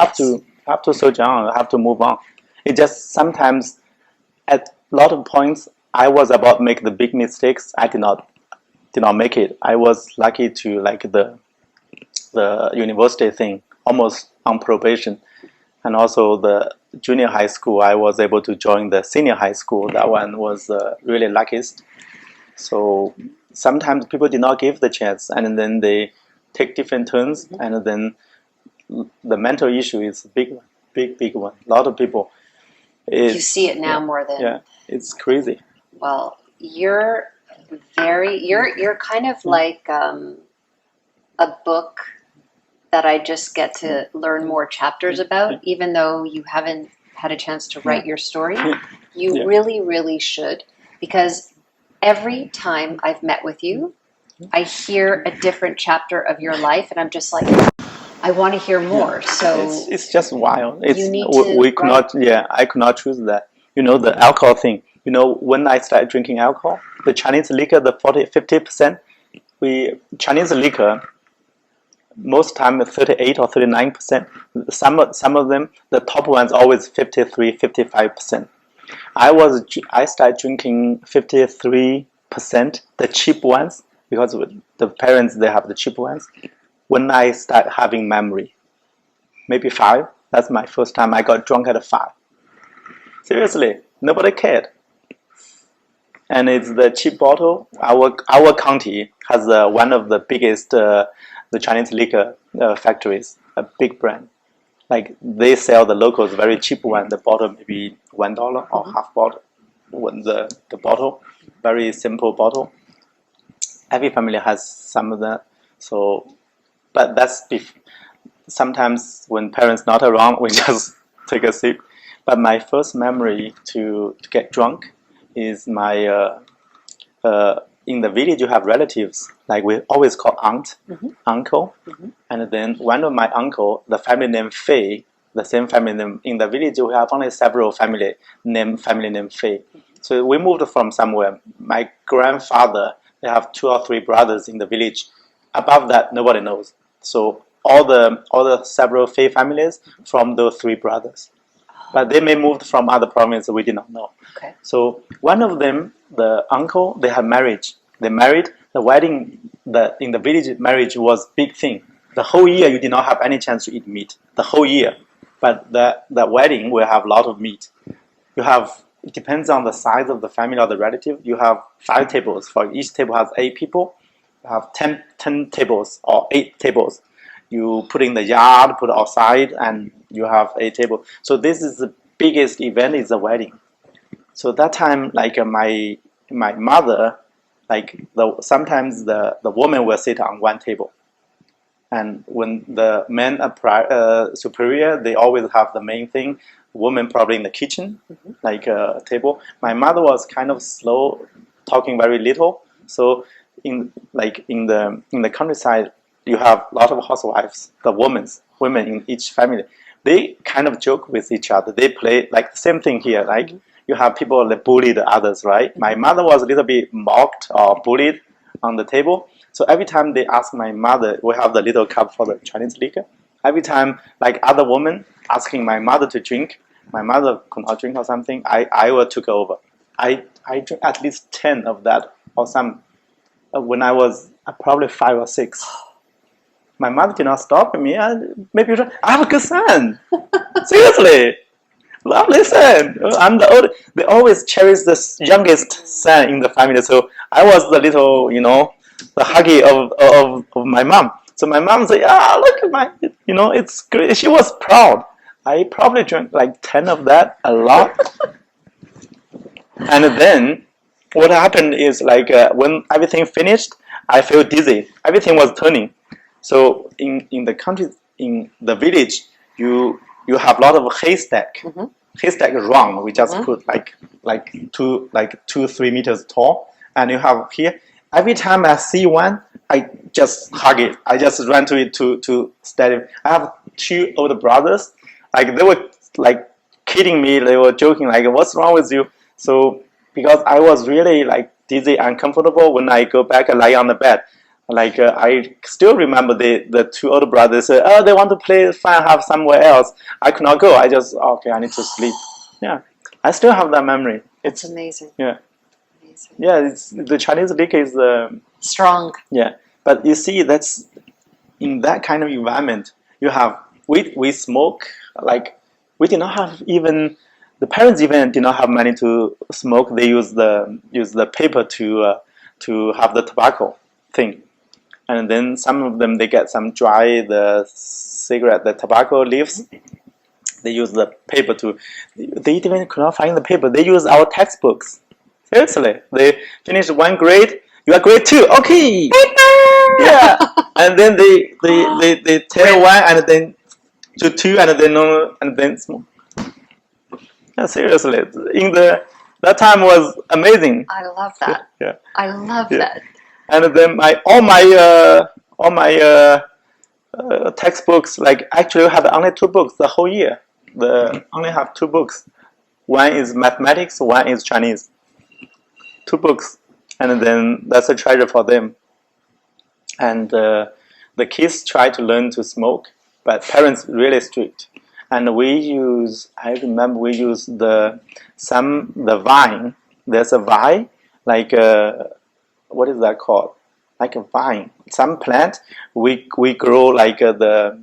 have to soldier on. You have to move on. It just sometimes at a lot of points I was about to make the big mistakes. I did not make it. I was lucky to like the university thing, almost on probation, and also the junior high school. I was able to join the senior high school. That one was really luckiest. So sometimes people did not give the chance, and then they take different turns, and then the mental issue is a big one. A lot of people. You see it now more than. Yeah, it's crazy. Well, you're kind of like a book that I just get to learn more chapters about, even though you haven't had a chance to write your story. You really, really should, because every time I've met with you, I hear a different chapter of your life, and I'm just like, I want to hear more. So it's just wild. you need to we could not. Yeah, I could not choose that. The alcohol thing. When I started drinking alcohol, the Chinese liquor, the 50%, Chinese liquor, most time 38 or 39%. Some of them, the top ones always 53, 55%. I started drinking 53%, the cheap ones, because the parents, they have the cheap ones. When I start having memory, maybe 5. That's my first time I got drunk at 5. Seriously, nobody cared. And it's the cheap bottle. Our county has one of the biggest the Chinese liquor factories, a big brand. Like they sell the locals very cheap one. The bottle maybe $1 or half bottle. When the bottle, very simple bottle. Every family has some of that. So, but that's sometimes when parents not around, we just take a sip. But my first memory to get drunk is my in the village you have relatives, like we always call aunt, uncle, and then one of my uncle, the family name Fei, the same family name. In the village we have only several family name Fei. So we moved from somewhere. My grandfather, they have 2 or 3 brothers in the village. Above that, nobody knows. So all the several Fei families from those 3 brothers. But they may moved from other provinces, we did not know. Okay. So one of them, the uncle, they had marriage. They married. The wedding, in the village, marriage was big thing. The whole year you did not have any chance to eat meat. The whole year. But the wedding will have a lot of meat. It depends on the size of the family or the relative. You have 5 tables. For each table has 8 people. You have 10 tables or 8 tables. You put in the yard, put outside, and you have a table. So this is the biggest event, is the wedding. So that time, like my mother, like sometimes the woman will sit on one table, And when the men are superior, they always have the main thing. Women probably in the kitchen, like a table. My mother was kind of slow, talking very little. So in the countryside, you have a lot of housewives, the women in each family. They kind of joke with each other. They play like the same thing here. Like you have people that bully the others, right? My mother was a little bit mocked or bullied on the table. So every time they ask my mother, we have the little cup for the Chinese liquor. Every time, like other women asking my mother to drink, my mother could not drink or something, I will take over. I drink at least 10 of that or some when I was probably 5 or 6. My mother did not stop me. Maybe I have a good son. Seriously. Lovely son. I'm the old. They always cherish the youngest son in the family. So I was the little, the huggy of my mom. So my mom said, look at my, it's great. She was proud. I probably drank like 10 of that, a lot. And then what happened is like when everything finished, I feel dizzy. Everything was turning. So in the country, in the village, you have a lot of haystack. Haystack is round. We just put like 2-3 meters tall, and you have here. Every time I see one, I just hug it. I just run to it to steady. I have 2 older brothers. Like they were like kidding me. They were joking like, "What's wrong with you?" So because I was really like dizzy, uncomfortable when I go back and lie on the bed. Like I still remember the 2 older brothers said, "Oh, they want to play fun, have somewhere else." I could not go. I just okay, I need to sleep. Yeah, I still have that memory. It's amazing. Yeah, amazing. Yeah. The Chinese liquor is strong. Yeah, but you see, that's in that kind of environment. You have we smoke like we did not have even the parents even did not have money to smoke. They use the paper to have the tobacco thing. And then some of them, they get some the tobacco leaves. They use the paper they even could not find the paper. They use our textbooks. Seriously. They finish 1 grade, you are grade 2, okay. Paper! Yeah. And then they tell 1 and then to 2 and then no, and then small. Yeah, seriously. That time was amazing. I love that. Yeah. I love that. And then all my textbooks, like actually I have only 2 books the whole year. Only have 2 books. One is mathematics, one is Chinese. 2 books, and then that's a treasure for them. And the kids try to learn to smoke, but parents really strict. And I remember we use the vine. There's a vine, like what is that called? Like a vine. Some plant we grow like the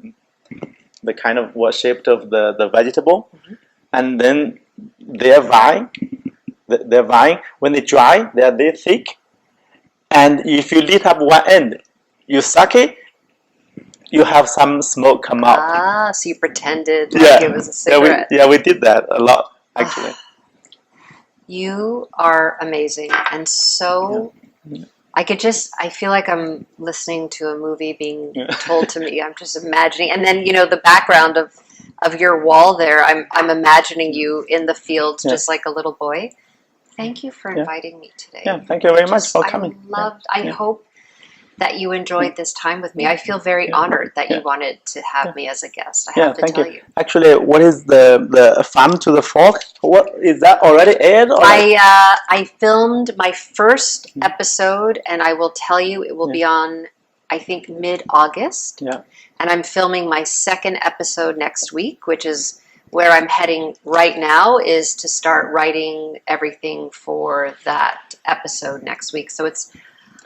kind of what shaped of the vegetable, and then their vine when they dry, they are very thick, and if you lit up one end, you suck it, you have some smoke come out. So you pretended like it was a cigarette. We did that a lot actually. You are amazing, and so I feel like I'm listening to a movie being told to me. I'm just imagining, and then the background of your wall there. I'm imagining you in the fields, just like a little boy. Thank you for inviting me today. Yeah, thank you very much for coming. I hope that you enjoyed this time with me. I feel very honored that you wanted to have me as a guest. I have to tell you. Actually, what is the Farm to the Fork? What is that already aired? Or I filmed my first episode, and I will tell you it will be on, I think, mid-August. Yeah. And I'm filming my 2nd episode next week, which is where I'm heading right now, is to start writing everything for that episode next week. So it's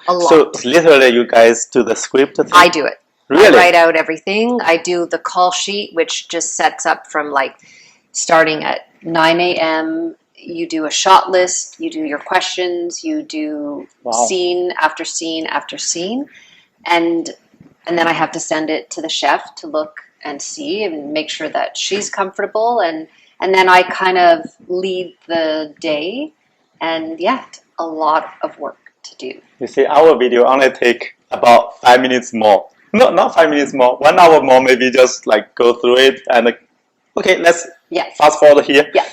a lot. So literally you guys do the script thing? I do it. Really? I write out everything. I do the call sheet, which just sets up from starting at 9 a.m. You do a shot list, you do your questions, you do scene after scene after scene. And then I have to send it to the chef to look and see and make sure that she's comfortable. And then I kind of lead the day. And a lot of work to do. You see, our video only take about 5 minutes more. No, not 5 minutes more. 1 hour more, maybe just like go through it and okay, let's Yes. fast forward here. Yeah.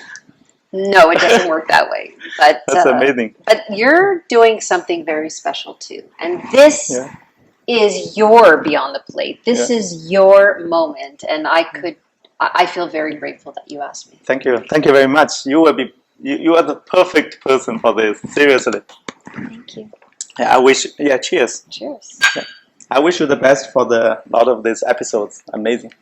No, it doesn't work that way. But That's amazing. But you're doing something very special too, and this Yeah. is your Beyond the Plate. This Yeah. is your moment, and I feel very grateful that you asked me. Thank you. Thank you very much. You will be. You are the perfect person for this. Seriously. Thank you. Yeah, I wish. Yeah. Cheers. Cheers. I wish you the best for the lot of these episodes. Amazing.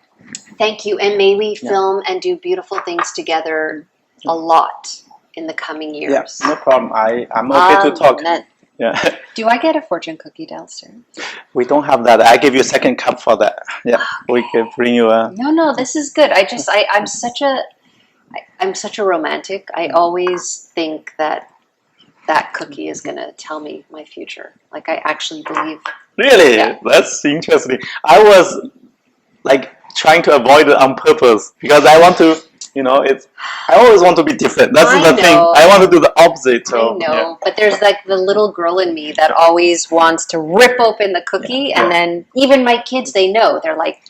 Thank you, and may we film and do beautiful things together a lot in the coming Yeah. years. No problem. I'm okay to talk. Amen. Yeah. Do I get a fortune cookie downstairs? We don't have that. I give you a second cup for that. Yeah. We can bring you a. No, this is good. I'm such a romantic. I always think that cookie is going to tell me my future. Like, I actually believe. Really? Yeah. That's interesting. I was like trying to avoid it on purpose because I want to, I always want to be different. That's the thing. I want to do the opposite. So, I know, but there's like the little girl in me that always wants to rip open the cookie, and then even my kids, they know. They're like,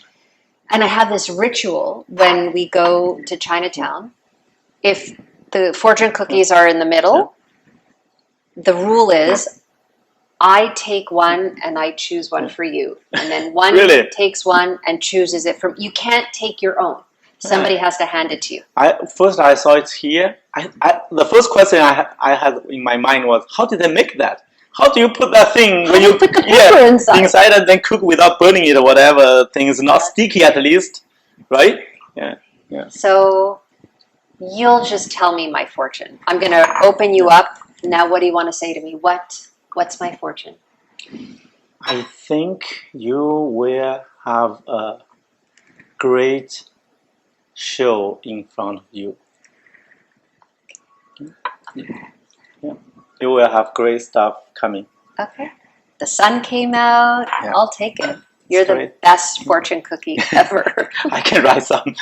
and I have this ritual when we go to Chinatown. If the fortune cookies are in the middle, the rule is I take one and I choose one for you. And then one takes one and chooses it from. You can't take your own. Somebody has to hand it to you. First I saw it here. The first question I had in my mind was, how did they make that? How do you put that thing How do you put the paper inside and then cook without burning it or whatever? Things not sticky at least, right? Yeah. So you'll just tell me my fortune. I'm going to open you up. Now, what do you want to say to me? What's my fortune? I think you will have a great show in front of you. Yeah. You will have great stuff coming. Okay. The sun came out. Yeah. I'll take it. You're the best fortune cookie ever. I can write some.